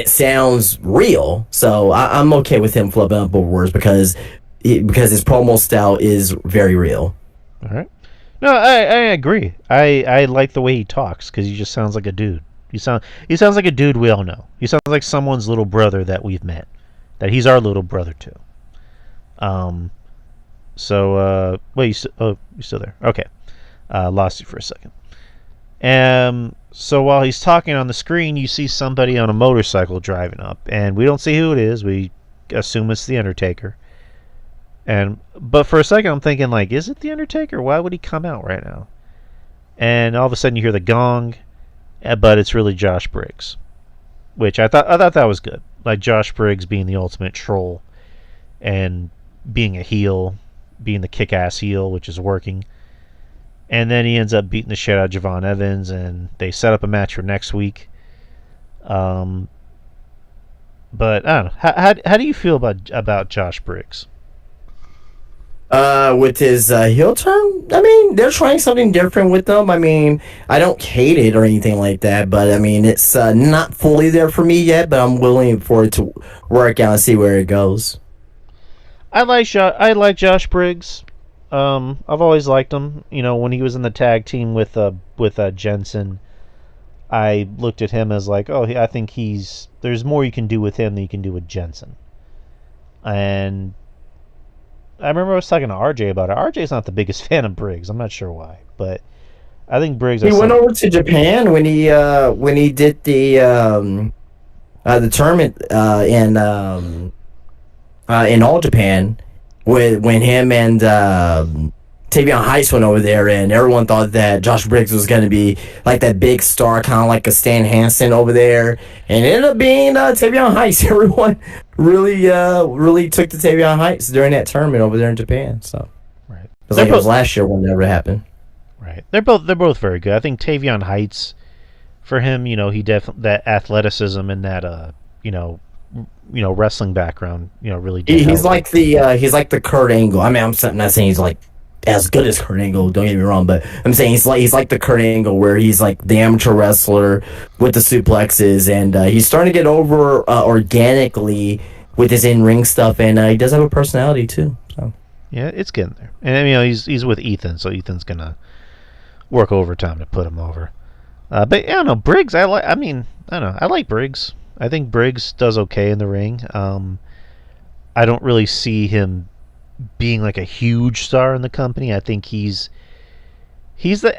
sounds real. So I'm okay with him flipping up over words because his promo style is very real. All right. No, I agree. I like the way he talks because he just sounds like a dude. He sounds like a dude we all know. He sounds like someone's little brother that we've met, that he's our little brother too. So wait, you're still there? Okay, lost you for a second. So while he's talking on the screen, you see somebody on a motorcycle driving up, and we don't see who it is. We assume it's the Undertaker. But for a second, I'm thinking, like, is it the Undertaker? Why would he come out right now? And all of a sudden, you hear the gong, but it's really Josh Briggs, which I thought that was good. Like Josh Briggs being the ultimate troll, and being a heel, being the kick-ass heel, which is working. And then he ends up beating the shit out of Javon Evans, and they set up a match for next week. But I don't know. How do you feel about Josh Briggs? With his heel turn, I mean, they're trying something different with them. I mean, I don't hate it or anything like that, but I mean, it's not fully there for me yet. But I'm willing for it to work out and see where it goes. I like Josh Briggs. I've always liked him. When he was in the tag team with Jensen, I looked at him as like, I think there's more you can do with him than you can do with Jensen. And I remember I was talking to RJ about it. RJ's not the biggest fan of Briggs. I'm not sure why, but I think Briggs. He went over to Japan when he did the tournament in All Japan when him and Tavion Heights went over there, and everyone thought that Josh Briggs was going to be like that big star, kind of like a Stan Hansen over there, and it ended up being Tavion Heights. Everyone really took to Tavion Heights during that tournament over there in Japan. So right, it was last year when it ever happened. Right, they're both very good. I think Tavion Heights, for him, he definitely that athleticism and that wrestling background, really. He's like the Kurt Angle. I mean, I'm not saying he's like as good as Kurt Angle, don't get me wrong, but I'm saying he's like the Kurt Angle where he's like the amateur wrestler with the suplexes, and he's starting to get over organically with his in-ring stuff, and he does have a personality too. So yeah, it's getting there, and he's with Ethan, so Ethan's gonna work overtime to put him over. But I don't know, Briggs. I don't know. I like Briggs. I think Briggs does okay in the ring. I don't really see him being like a huge star in the company. I think he's He's the.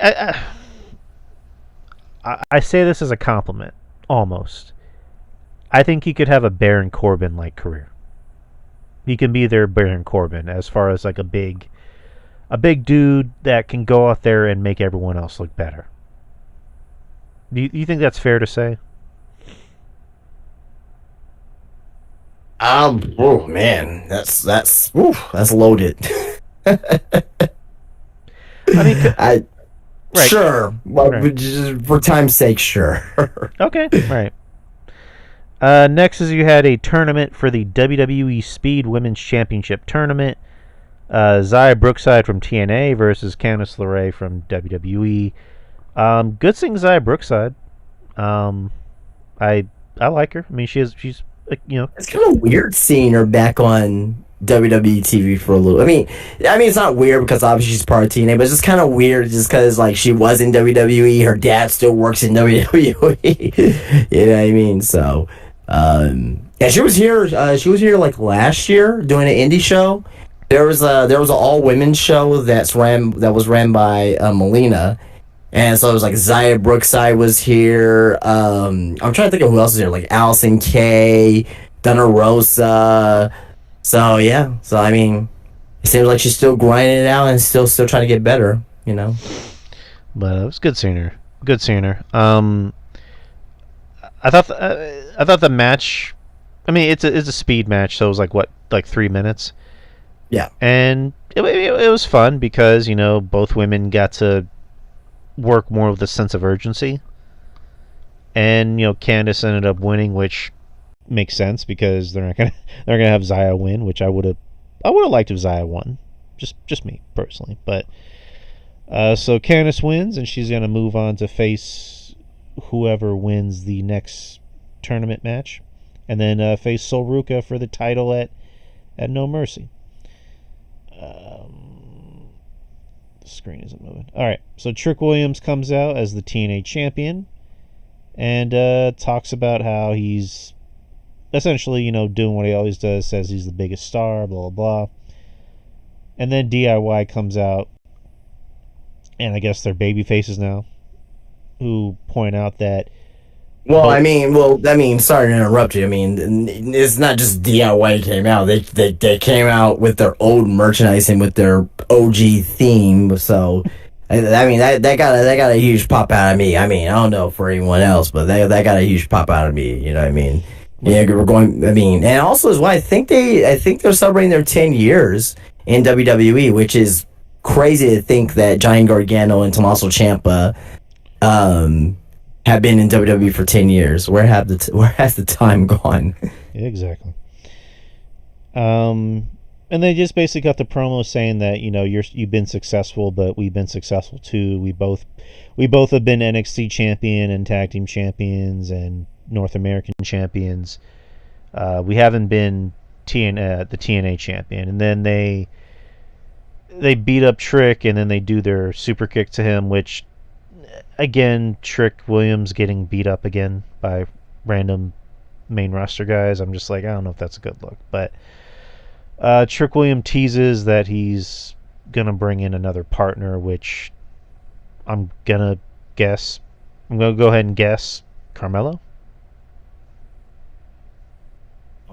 I say this as a compliment, almost. I think he could have a Baron Corbin like career. He can be their Baron Corbin as far as like a big dude that can go out there and make everyone else look better. Do you think that's fair to say? Oh man, that's loaded. I mean, I right. Sure. Well, Right. just for time's sake, sure. Okay. Right. Next is you had a tournament for the WWE Speed Women's Championship Tournament. Xia Brookside from TNA versus Candice LeRae from WWE. Good seeing Xia Brookside. I like her. I mean, she's It's kind of weird seeing her back on WWE TV for a little. I mean, it's not weird because obviously she's part of TNA, but it's just kind of weird just because like she was in WWE, her dad still works in WWE. You know what I mean? So, yeah, she was here. She was here like last year doing an indie show. There was an all women's show that was ran by Melina. And so it was like Xia Brookside was here. I'm trying to think of who else is here, like Allison Kay, Donna Rosa. So yeah, so I mean, it seems like she's still grinding it out and still trying to get better, you know. but it was good seeing her. Good seeing her. I thought the match. I mean, it's a speed match, so it was like what, like 3 minutes, Yeah, and it was fun because both women got to work more with a sense of urgency, and Candice ended up winning, which makes sense because they're gonna have Xia win, which I would have liked if Xia won, just me personally, but so Candice wins and she's gonna move on to face whoever wins the next tournament match, and then face Sol Ruca for the title at No Mercy. The screen isn't moving. All right, so Trick Williams comes out as the TNA champion and talks about how he's essentially, doing what he always does, says he's the biggest star, blah, blah, blah. And then DIY comes out, and I guess they're baby faces now, who point out that. sorry to interrupt you. I mean, it's not just DIY came out. They came out with their old merchandise and with their OG theme. So, I mean that got a huge pop out of me. I mean, I don't know for anyone else, but that got a huge pop out of me. You know what I mean? Yeah, we're going. I mean, and also as well, I think they're celebrating their 10 years in WWE, which is crazy to think that Johnny Gargano and Tommaso Ciampa, have been in WWE for 10 years. Where has the time gone? Yeah, exactly. And they just basically got the promo saying that you've been successful, but we've been successful too. We both have been NXT champion and tag team champions and North American champions. We haven't been the TNA champion. And then they beat up Trick, and then they do their super kick to him, which, again, Trick Williams getting beat up again by random main roster guys. I'm just like, I don't know if that's a good look. But Trick Williams teases that he's going to bring in another partner, which I'm going to go ahead and guess Carmelo.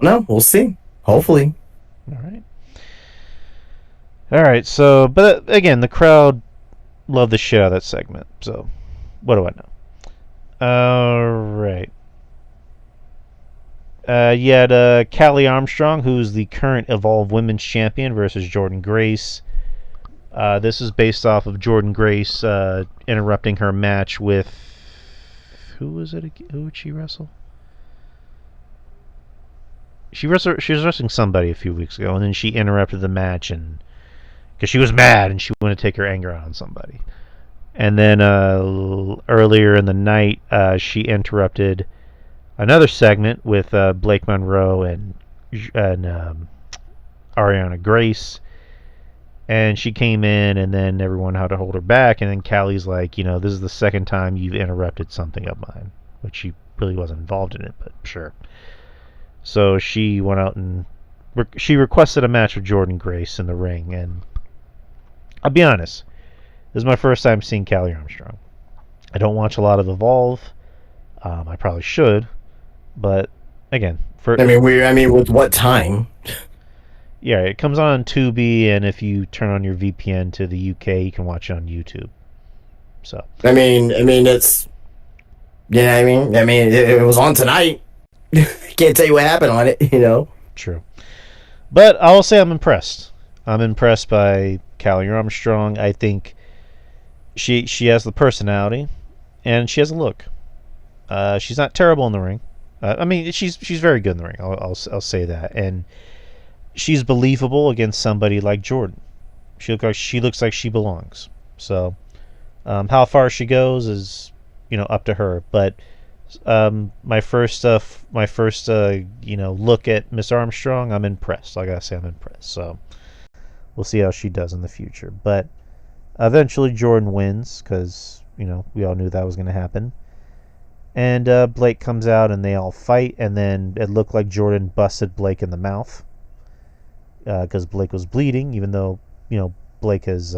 No, we'll see. Hopefully. All right. So, but again, the crowd loved the shit out of that segment. So, what do I know? All right. You had Callie Armstrong, who's the current Evolve Women's Champion, versus Jordynne Grace. This is based off of Jordynne Grace interrupting her match with... Who was it? Who would she wrestle? She was wrestling somebody a few weeks ago, and then she interrupted the match, and because she was mad and she wanted to take her anger out on somebody. And then earlier in the night, she interrupted another segment with Blake Monroe and Ariana Grace. And she came in, and then everyone had to hold her back. And then Callie's like, this is the second time you've interrupted something of mine, which she really wasn't involved in it, but sure. So she went out and she requested a match with Jordynne Grace in the ring. And I'll be honest, This is my first time seeing Callie Armstrong. I don't watch a lot of Evolve. I probably should, but again, with what time? Yeah, it comes on Tubi, and if you turn on your VPN to the UK, you can watch it on YouTube. So it's it was on tonight. Can't tell you what happened on it, True, but I will say I'm impressed. I'm impressed by Callie Armstrong. I think she has the personality, and she has a look. She's not terrible in the ring. She's very good in the ring. I'll say that, and she's believable against somebody like Jordan. She looks like she belongs. So, how far she goes is, up to her. But my first look at Miss Armstrong, I'm impressed. I gotta say, I'm impressed. So, we'll see how she does in the future. But eventually, Jordan wins because we all knew that was going to happen. And Blake comes out and they all fight, and then it looked like Jordan busted Blake in the mouth because Blake was bleeding, even though Blake has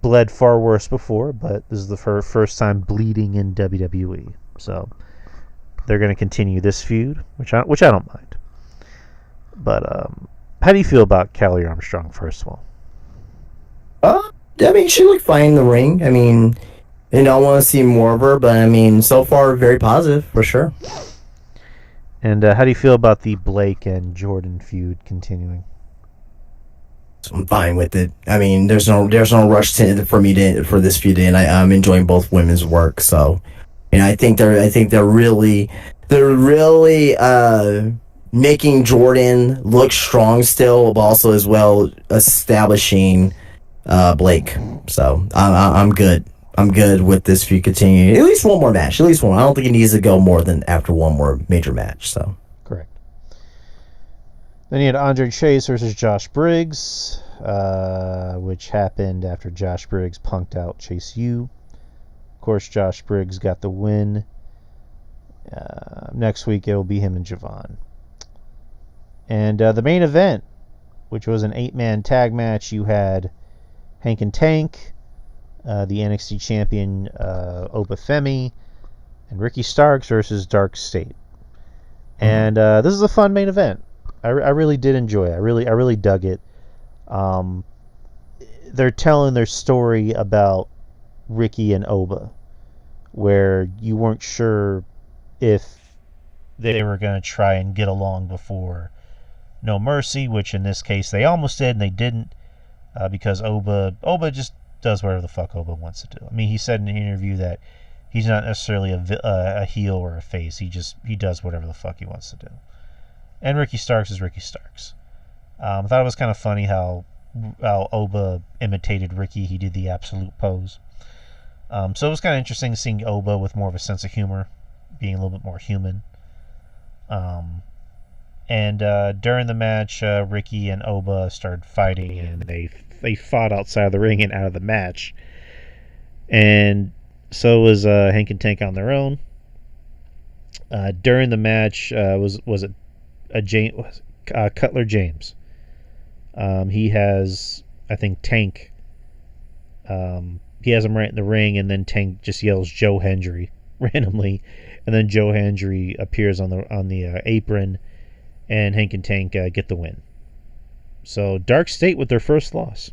bled far worse before, but this is the first time bleeding in WWE. So they're going to continue this feud, which I don't mind. But how do you feel about Callie Armstrong, first of all? She looked fine in the ring. I want to see more of her, but so far very positive for sure. And how do you feel about the Blake and Jordan feud continuing? I'm fine with it. There's no rush for this feud, and I'm enjoying both women's work. So, I think they're really making Jordan look strong still, but also as well establishing Blake. So I'm good. I'm good with this feud continuing. At least one more match. At least one. I don't think it needs to go more than after one more major match. So correct. Then you had Andre Chase versus Josh Briggs, which happened after Josh Briggs punked out Chase U. Of course, Josh Briggs got the win. Next week it will be him and Javon. And the main event, which was an 8-man tag match, you had Hank and Tank, the NXT champion Oba Femi, and Ricky Starks versus Dark State. And this is a fun main event. I really did enjoy it. I really dug it. They're telling their story about Ricky and Oba, where you weren't sure if they were going to try and get along before No Mercy, which in this case they almost did and they didn't, because Oba just does whatever the fuck Oba wants to do. He said in an interview that he's not necessarily a heel or a face. He does whatever the fuck he wants to do. And Ricky Starks is Ricky Starks. I thought it was kind of funny how Oba imitated Ricky. He did the absolute pose. So it was kind of interesting seeing Oba with more of a sense of humor, being a little bit more human. And during the match, Ricky and Oba started fighting, and they fought outside of the ring and out of the match. And so was Hank and Tank on their own. During the match, was it Cutler James? He has, I think, Tank. He has him right in the ring, and then Tank just yells Joe Hendry randomly, and then Joe Hendry appears on the apron, and Hank and Tank get the win. So Dark State with their first loss.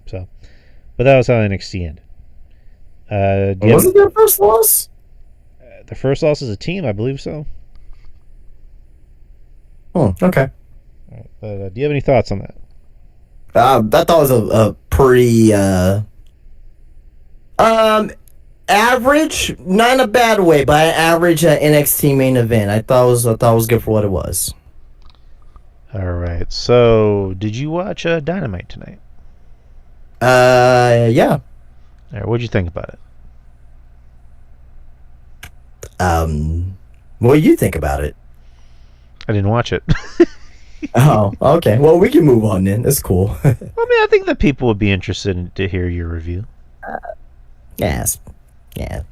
So, but that was how NXT ended. Was it their first loss? The first loss as a team, I believe so. Oh, okay. All right, but do you have any thoughts on that? I thought it was a pretty average, not in a bad way, but an average NXT main event. I thought it was good for what it was. All right. So, did you watch Dynamite tonight? Yeah. All right, what'd you think about it? What do you think about it? I didn't watch it. Oh, okay. Well, we can move on then. That's cool. I think that people would be interested to hear your review. Yes. Yeah.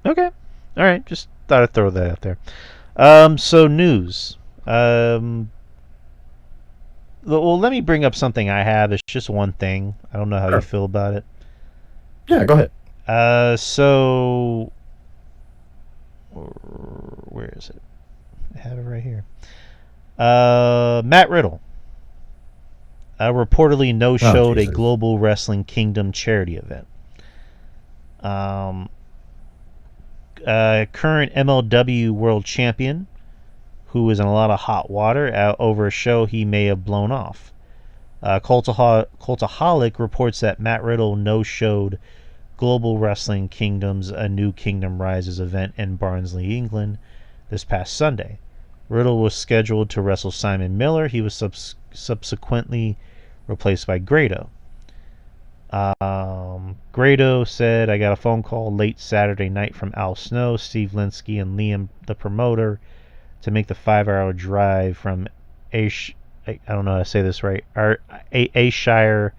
Okay. All right. Just thought I'd throw that out there. So news. Well, let me bring up something I have. It's just one thing. I don't know how you Sure. feel about it. Yeah, go ahead. So where is it? I have it right here. Matt Riddle reportedly Oh, no-showed a Jesus. Global Wrestling Kingdom charity event. Um, Current MLW World Champion, who is in a lot of hot water over a show he may have blown off. Cultaholic reports that Matt Riddle no-showed Global Wrestling Kingdom's A New Kingdom Rises event in Barnsley, England this past Sunday. Riddle was scheduled to wrestle Simon Miller. He was subsequently replaced by Grado. Grado said, I got a phone call late Saturday night from Al Snow, Steve Linsky, and Liam, the promoter, to make the 5-hour drive from I don't know how to say this right, Ayrshire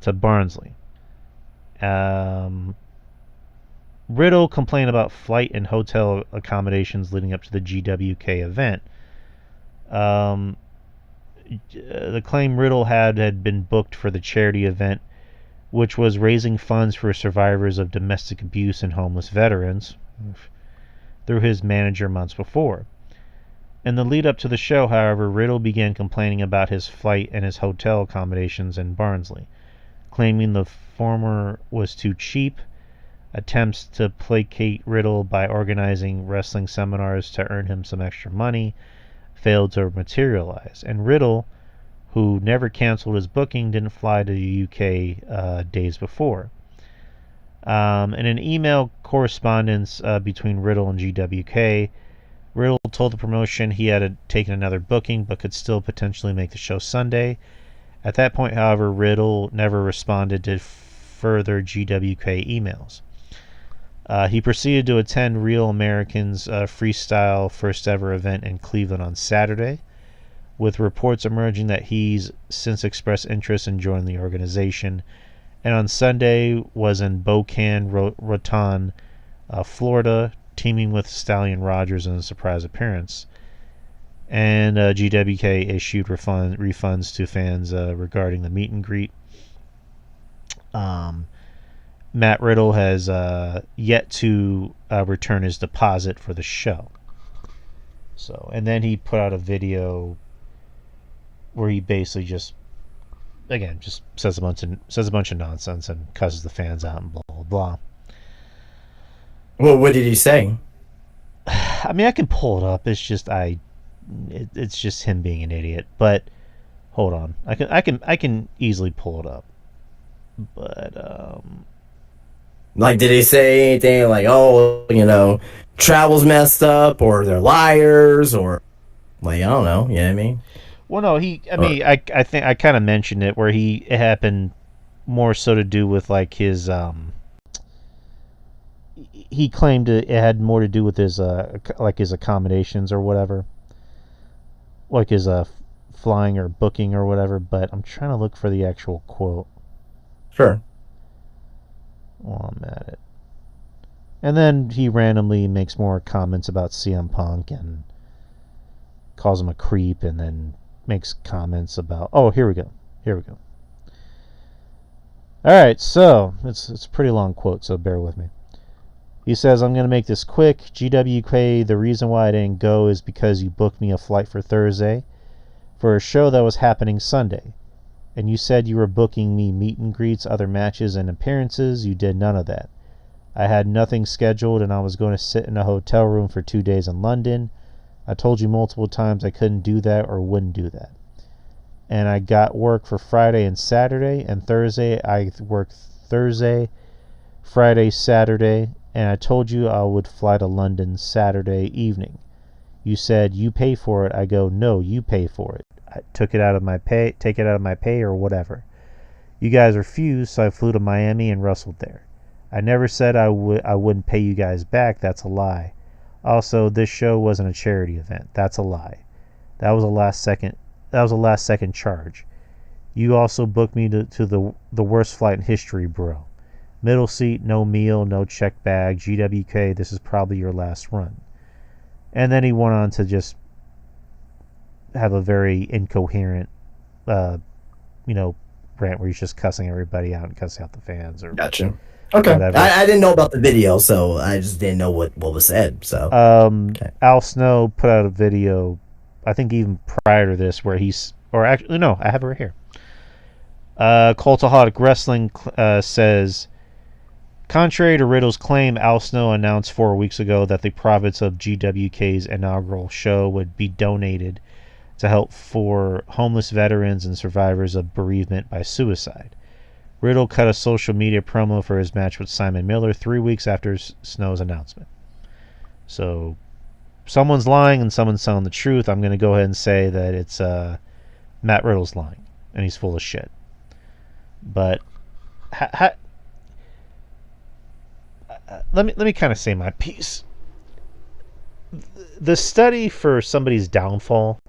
to Barnsley. Riddle complained about flight and hotel accommodations leading up to the GWK event. The claim Riddle had been booked for the charity event, which was raising funds for survivors of domestic abuse and homeless veterans, through his manager months before. In the lead up to the show, however, Riddle began complaining about his flight and his hotel accommodations in Barnsley, claiming the former was too cheap. Attempts to placate Riddle by organizing wrestling seminars to earn him some extra money failed to materialize, and Riddle, who never canceled his booking, didn't fly to the UK days before. In an email correspondence between Riddle and GWK, Riddle told the promotion he had taken another booking but could still potentially make the show Sunday. At that point, however, Riddle never responded to further GWK emails. He proceeded to attend Real Americans Freestyle first ever event in Cleveland on Saturday, with reports emerging that he's since expressed interest in joining the organization, and on Sunday was in Boca Raton, Florida, teaming with Stallion Rogers in a surprise appearance. And GWK issued refunds to fans regarding the meet and greet. Matt Riddle has yet to return his deposit for the show. So, and then he put out a video where he basically just says a bunch of nonsense and cusses the fans out and blah blah blah. Well, what did he say? I mean, I can pull it up. It's just it's just him being an idiot. But hold on, I can easily pull it up. But Like, did he say anything like, oh, travel's messed up, or they're liars, or like, I don't know. You know what I mean? well, no, he. I Or mean, I think I kind of mentioned it where it happened more so to do with like his he claimed it had more to do with his like his accommodations or whatever, like his flying or booking or whatever. But I'm trying to look for the actual quote sure. while I'm at it. And then he randomly makes more comments about CM Punk and calls him a creep, and then makes comments about. Oh, here we go. Here we go. All right, so it's a pretty long quote, so bear with me. He says, I'm going to make this quick. GWK, the reason why I didn't go is because you booked me a flight for Thursday for a show that was happening Sunday. And you said you were booking me meet and greets, other matches, and appearances. You did none of that. I had nothing scheduled, and I was going to sit in a hotel room for 2 days in London. I told you multiple times I couldn't do that or wouldn't do that. And I got work for Friday and Saturday, and Thursday I worked Thursday, Friday, Saturday, and I told you I would fly to London Saturday evening. You said, you pay for it. I go, no, you pay for it. I took it out of my pay, take it out of my pay or whatever. You guys refused, so I flew to Miami and wrestled there. I never said I wouldn't pay you guys back. That's a lie. Also, this show wasn't a charity event. That's a lie. That was a last second charge. You also booked me to the worst flight in history, bro. Middle seat, no meal, no check bag. GWK, this is probably your last run. And then he went on to just have a very incoherent rant where he's just cussing everybody out and cussing out the fans or Gotcha. Okay. whatever. I didn't know about the video, so I just didn't know what was said. So okay. Al Snow put out a video, I think even prior to this, where or actually no, I have it right here. Cultaholic Wrestling says, contrary to Riddle's claim, Al Snow announced 4 weeks ago that the profits of GWK's inaugural show would be donated to help for homeless veterans and survivors of bereavement by suicide. Riddle cut a social media promo for his match with Simon Miller 3 weeks after Snow's announcement. So, someone's lying and someone's telling the truth. I'm going to go ahead and say that it's Matt Riddle's lying, and he's full of shit. But let me kind of say my piece. The study for somebody's downfall,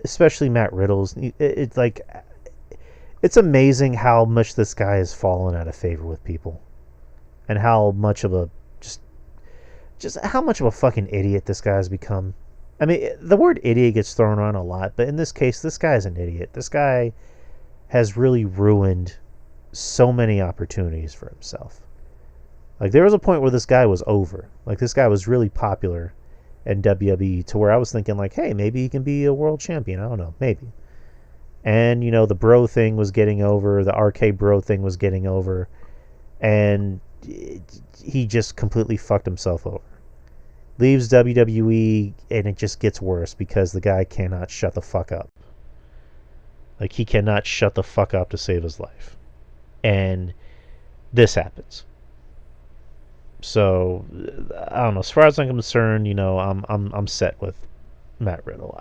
especially Matt Riddle's, it's like, it's amazing how much this guy has fallen out of favor with people, and how much of a just how much of a fucking idiot this guy has become. I mean, the word idiot gets thrown around a lot, but in this case, this guy is an idiot. This guy has really ruined so many opportunities for himself. Like, there was a point where this guy was over. Like, this guy was really popular in WWE to where I was thinking, like, hey, maybe he can be a world champion. I don't know, maybe. And, the bro thing was getting over. The RK bro thing was getting over. And he just completely fucked himself over. Leaves WWE, and it just gets worse because the guy cannot shut the fuck up. Like, he cannot shut the fuck up to save his life. And this happens. So, I don't know. As far as I'm concerned, I'm set with Matt Riddle.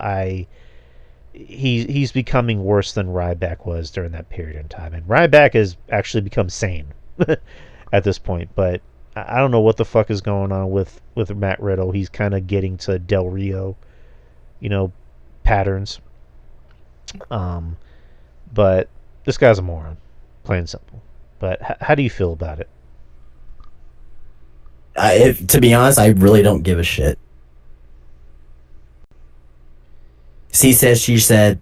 He's becoming worse than Ryback was during that period in time. And Ryback has actually become sane at this point. But I don't know what the fuck is going on with Matt Riddle. He's kind of getting to Del Rio, patterns. But this guy's a moron, plain and simple. But how do you feel about it? To be honest, I really don't give a shit. He says, she said,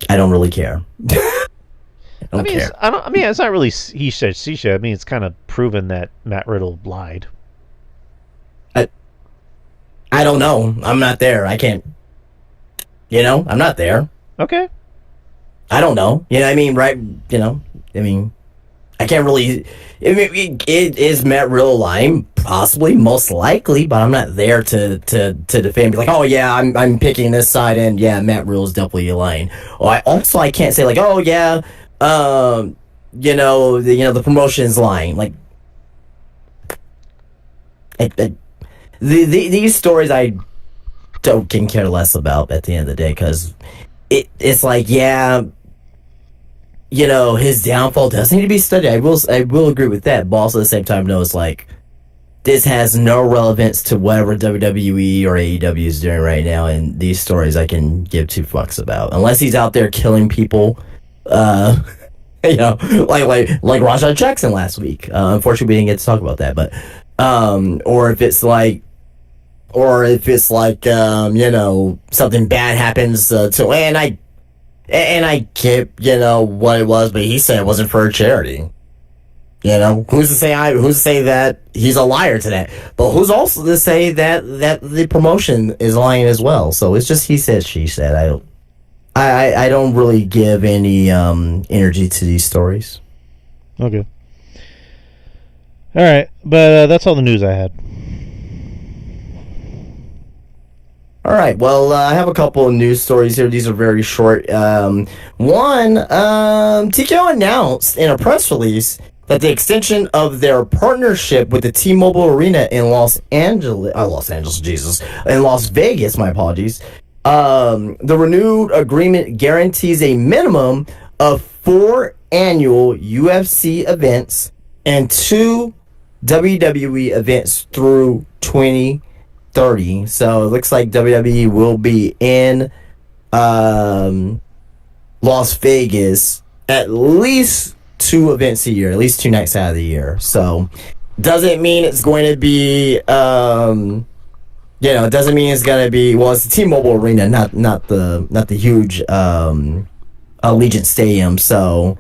I don't really care. I don't care. It's not really he said, she said. I mean, it's kind of proven that Matt Riddle lied. I don't know. I'm not there. I can't. I'm not there. Okay. I don't know. I mean, right? I can't really. Is Matt Riddle lying? Possibly, most likely, but I'm not there to defend. Be like, oh yeah, I'm picking this side, and yeah, Matt Riddle's definitely lying. Oh, I can't say like, oh yeah, the promotion's lying. Like, these stories I can care less about at the end of the day, because it's like, yeah, his downfall does need to be studied. I will agree with that, but also at the same time, no, it's like, this has no relevance to whatever WWE or AEW is doing right now, and these stories I can give two fucks about. Unless he's out there killing people, like Rajah Jackson last week. Unfortunately, we didn't get to talk about that, but or if it's like something bad happens to, and I get what it was, but he said it wasn't for a charity. Who's to say that he's a liar to that? But who's also to say that the promotion is lying as well? So it's just he said, she said. I don't really give any energy to these stories. Okay. All right, but that's all the news I had. All right. Well, I have a couple of news stories here. These are very short. One, TKO announced in a press release that the extension of their partnership with the T-Mobile Arena in Las Vegas, my apologies. The renewed agreement guarantees a minimum of 4 annual UFC events and 2 WWE events through 2030. So it looks like WWE will be in Las Vegas at least 2 events a year, at least 2 nights out of the year. So doesn't mean it's going to be You know, it doesn't mean it's gonna be. Well, it's the T-Mobile Arena, not the huge Allegiant Stadium. So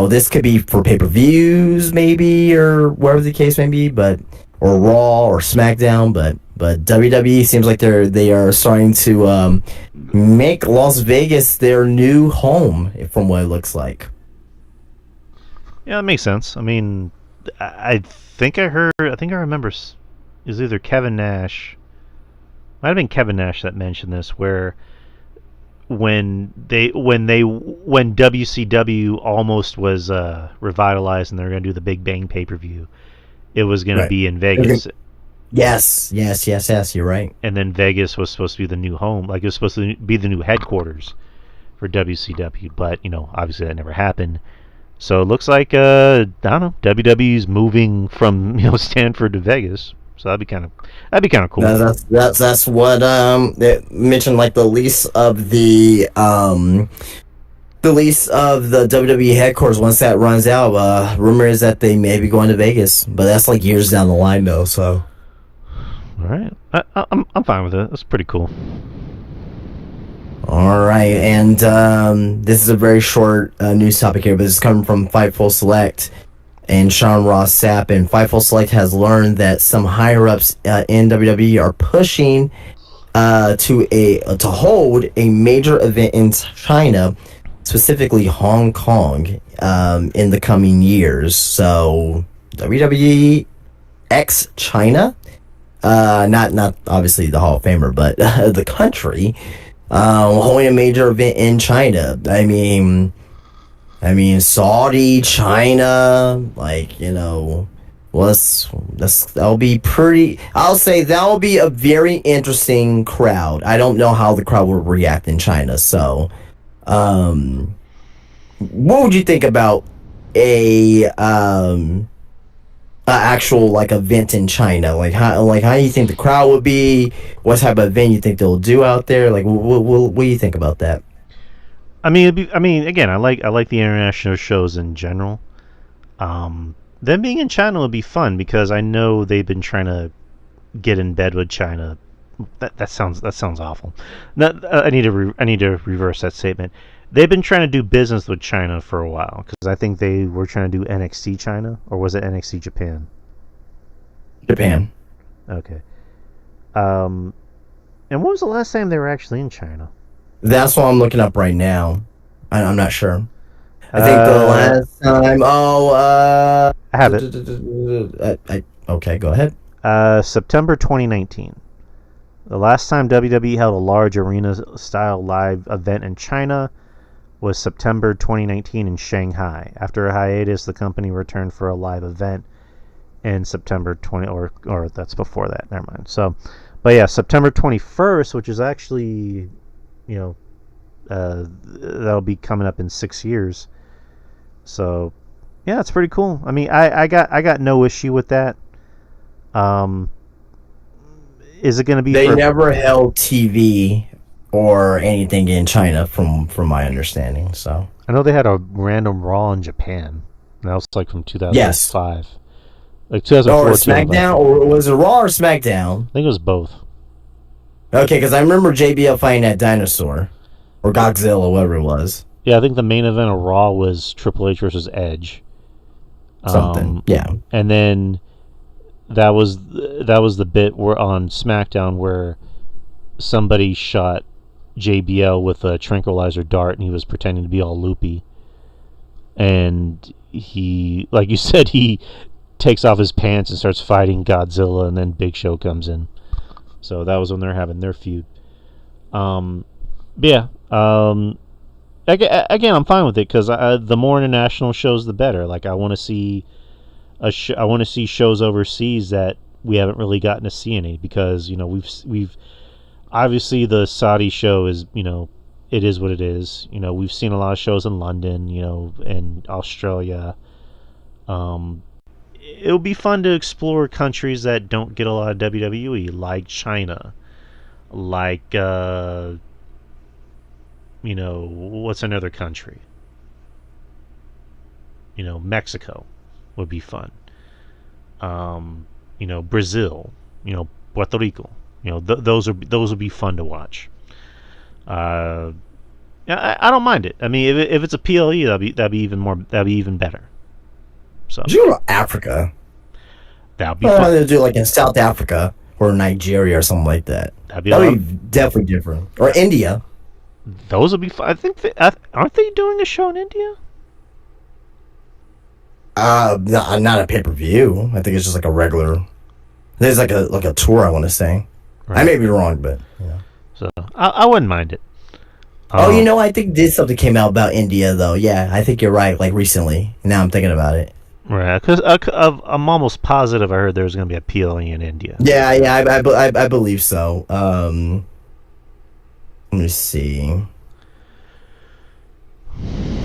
this could be for pay-per-views, maybe, or whatever the case may be, but or Raw or SmackDown. But WWE seems like they are starting to make Las Vegas their new home, from what it looks like. Yeah, that makes sense. I mean, I think I heard. I think I remember. It was either Kevin Nash. Might have been Kevin Nash that mentioned this, where when WCW almost was revitalized and they're going to do the Big Bang pay-per-view, it was going to Right. be in Vegas, Yes. You're right. and then Vegas was supposed to be the new home, like it was supposed to be the new headquarters for WCW, but obviously that never happened. So it looks like I don't know, WWE's moving from Stanford to Vegas. So that'd be kind of cool. That's what it mentioned, like the lease of the WWE headquarters. Once that runs out, rumor is that they may be going to Vegas, but that's like years down the line though. So All right, I'm fine with it. That's pretty cool. all right, and this is a very short news topic here, but this is coming from Fightful Select and Sean Ross Sapp. And Fightful Select has learned that some higher ups in WWE are pushing to hold a major event in China, specifically Hong Kong, in the coming years. So WWE X China, not obviously the Hall of Famer, but the country, holding a major event in China. I mean, Saudi, China, like, that'll be pretty. I'll say that'll be a very interesting crowd. I don't know how the crowd will react in China. So, what would you think about a actual like event in China? Like how do you think the crowd would be? What type of event you think they'll do out there? Like, what do you think about that? Again, I like the international shows in general. Them being in China would be fun because I know they've been trying to get in bed with China. That sounds awful. I need to reverse that statement. They've been trying to do business with China for a while because I think they were trying to do NXT China, or was it NXT Japan? Japan. Okay. Um, and when was the last time they were actually in China? That's what I'm looking up right now. I'm not sure. I think the Uh, last time. Oh, I have it. okay, go ahead. September 2019. The last time WWE held a large arena-style live event in China was September 2019 in Shanghai. After a hiatus, the company returned for a live event in September 20, or that's before that. Never mind. So, but yeah, September 21st, which is actually, you know, that'll be coming up in 6 years. So, yeah, it's pretty cool. I mean, I got no issue with that. Um, is it going to be They for? never held TV or anything in China, from my understanding. So I know they had a random Raw in Japan. And that was like from yes, 2005, like or 2004, SmackDown, 2005. or was it Raw or SmackDown? I think it was both. Okay, because I remember JBL fighting that dinosaur or Godzilla, whatever it was. Yeah, I think the main event of Raw was Triple H versus Edge. Something. Um, Yeah. and then that was the bit where on SmackDown where somebody shot JBL with a tranquilizer dart and he was pretending to be all loopy. And he, like you said, he takes off his pants and starts fighting Godzilla, and then Big Show comes in. So that was when they're having their feud. Um, but yeah. Again, I'm fine with it because the more international shows, the better. Like I want to see I want to see shows overseas that we haven't really gotten to see any because we've obviously the Saudi show is it is what it is. We've seen a lot of shows in London, and Australia. Um, it'll be fun to explore countries that don't get a lot of WWE, like China, like what's another country? Mexico would be fun. Brazil, Puerto Rico, those will be fun to watch. Yeah, I don't mind it. I mean, if it's a PLE, that'd be even better. So Did you go to Africa? that'd be fun. They do like in South Africa or Nigeria or something like that. That'd be Definitely different. Or India. Those would be fun. I think aren't they doing a show in India? Not a pay-per-view. I think it's just like a regular. There's like a tour. I want to say. Right. I may be wrong, but So I wouldn't mind it. I think something came out about India though. Yeah, I think you're right. Like recently. Now I'm thinking about it. Right, because I'm almost positive I heard there was going to be a PLE in India. Yeah, I believe so. Let me see.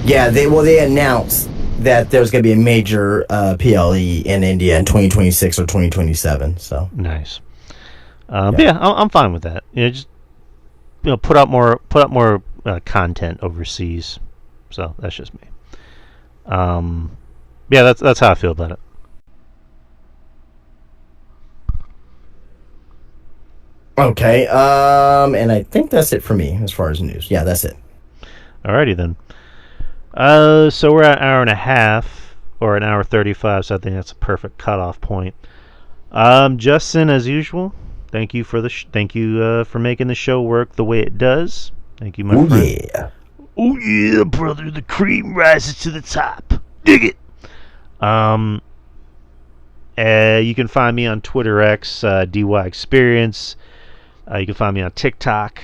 Yeah, they announced that there's going to be a major PLE in India in 2026 or 2027. So nice. But yeah, I'm fine with that. Just put out more content overseas. So that's just me. Yeah, that's how I feel about it. Okay. And I think that's it for me as far as news. Yeah, that's it. Alrighty then. So we're at an hour and a half, or an hour 35. So I think that's a perfect cutoff point. Justin, as usual, thank you for for making the show work the way it does. Thank you, my friend. Yeah. Oh yeah, brother. The cream rises to the top. Dig it. You can find me on Twitter X, DY Experience. You can find me on TikTok,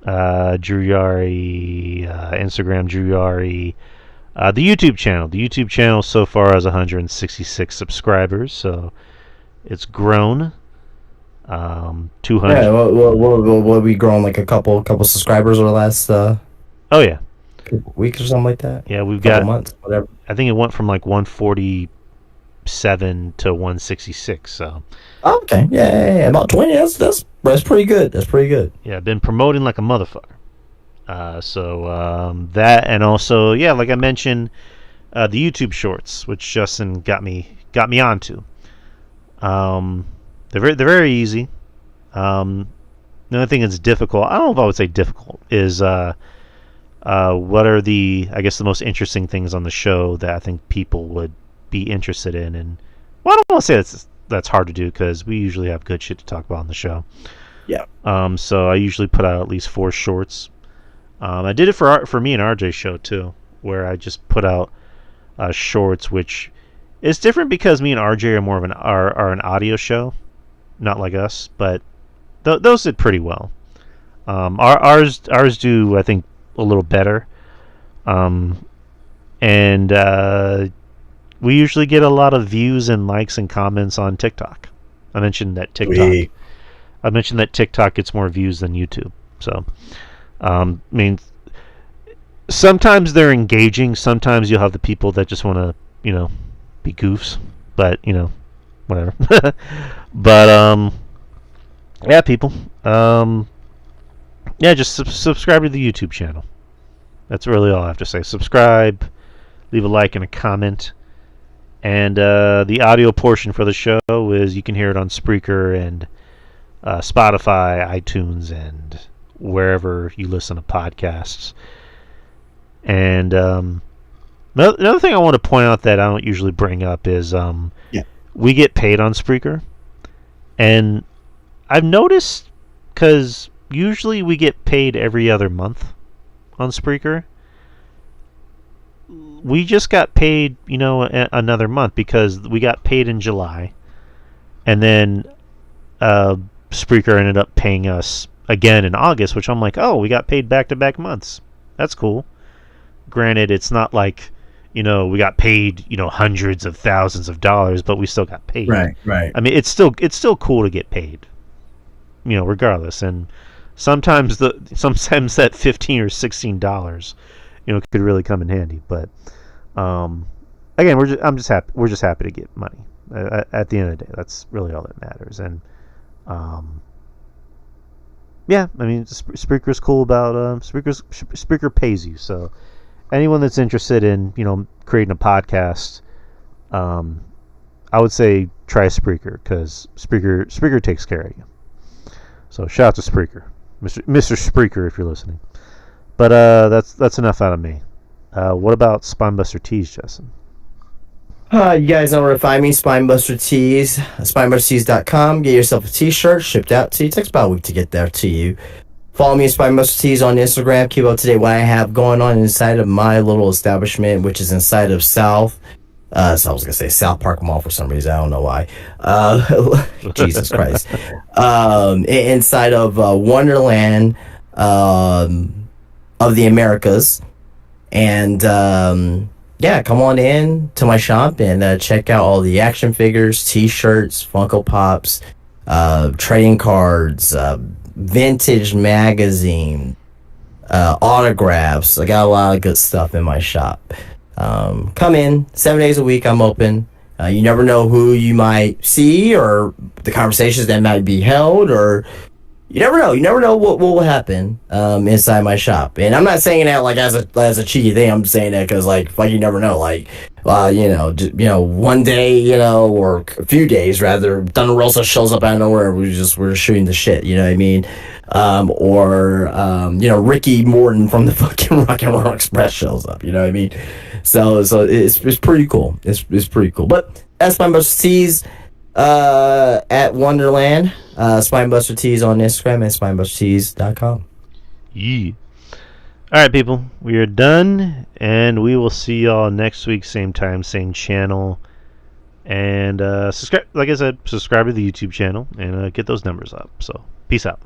Drew Yari, Instagram, Drew Yari. The YouTube channel. The YouTube channel so far has 166 subscribers, so it's grown. 200. Yeah, what we grown like a couple subscribers over the last oh yeah, weeks or something like that. Yeah, we've got months, whatever. I think it went from like 147 to 166. So. Okay. Yeah. About 20. That's pretty good. That's pretty good. Yeah, I've been promoting like a motherfucker. So that, and also, yeah, like I mentioned, the YouTube Shorts, which Justin got me onto. They're very easy. The only thing that's difficult, I don't know if I would say difficult, is what are the most interesting things on the show that I think people would be interested in. And well, I don't want to say that's hard to do because we usually have good shit to talk about on the show. Yeah. So I usually put out at least 4 shorts. I did it for me and RJ's show too, where I just put out shorts, which is different because me and RJ are more of an audio show, not like us, but those did pretty well. Ours do, I think, a little better, and we usually get a lot of views and likes and comments on TikTok. I mentioned that TikTok gets more views than YouTube. So, I mean, sometimes they're engaging. Sometimes you'll have the people that just want to, be goofs. But whatever. But yeah, people. Yeah, just subscribe to the YouTube channel. That's really all I have to say. Subscribe, leave a like and a comment. And the audio portion for the show is you can hear it on Spreaker and Spotify, iTunes, and wherever you listen to podcasts. And another thing I want to point out that I don't usually bring up is we get paid on Spreaker. And I've noticed, because usually we get paid every other month on Spreaker. We just got paid, another month because we got paid in July. And then Spreaker ended up paying us again in August, which I'm like, oh, we got paid back-to-back months. That's cool. Granted, it's not like, we got paid, hundreds of thousands of dollars, but we still got paid. Right. I mean, it's still cool to get paid, regardless. And sometimes that $15 or $16, could really come in handy. But again, we're just happy to get money. At the end of the day, that's really all that matters. And yeah, I mean, Spreaker's cool about Spreaker pays you. So anyone that's interested in creating a podcast, I would say try Spreaker because Spreaker takes care of you. So shout out to Spreaker, Mr. Spreaker, if you're listening. But that's enough out of me. What about Spinebuster Tees, Justin? You guys know where to find me, Spinebuster Tees, spinebustertees.com. Get yourself a t-shirt shipped out to you. It takes about a week to get there to you. Follow me at Spinebuster Tees on Instagram. Keep up to date what I have going on inside of my little establishment, which is inside of South. So I was going to say South Park Mall for some reason. I don't know why. Jesus Christ. Inside of Wonderland of the Americas. And yeah, come on in to my shop and check out all the action figures, t-shirts, Funko Pops, trading cards, vintage magazine, autographs. I got a lot of good stuff in my shop. Come in 7 days a week. I'm open. You never know who you might see or the conversations that might be held, or you never know. You never know what will happen inside my shop. And I'm not saying that like as a cheeky thing. I'm saying that because like you never know. Like one day, or a few days rather, Thunder Rosa shows up out of nowhere. We're shooting the shit. You know what I mean? Or Ricky Morton from the fucking Rock and Roll Express shows up. You know what I mean? So it's pretty cool. It's pretty cool. But that's my Buster Tees at Wonderland. Spinebuster Tees on Instagram and spinebustertees.com. Yeah. All right, people, we are done, and we will see y'all next week, same time, same channel. And subscribe, like I said, subscribe to the YouTube channel and get those numbers up. So, peace out.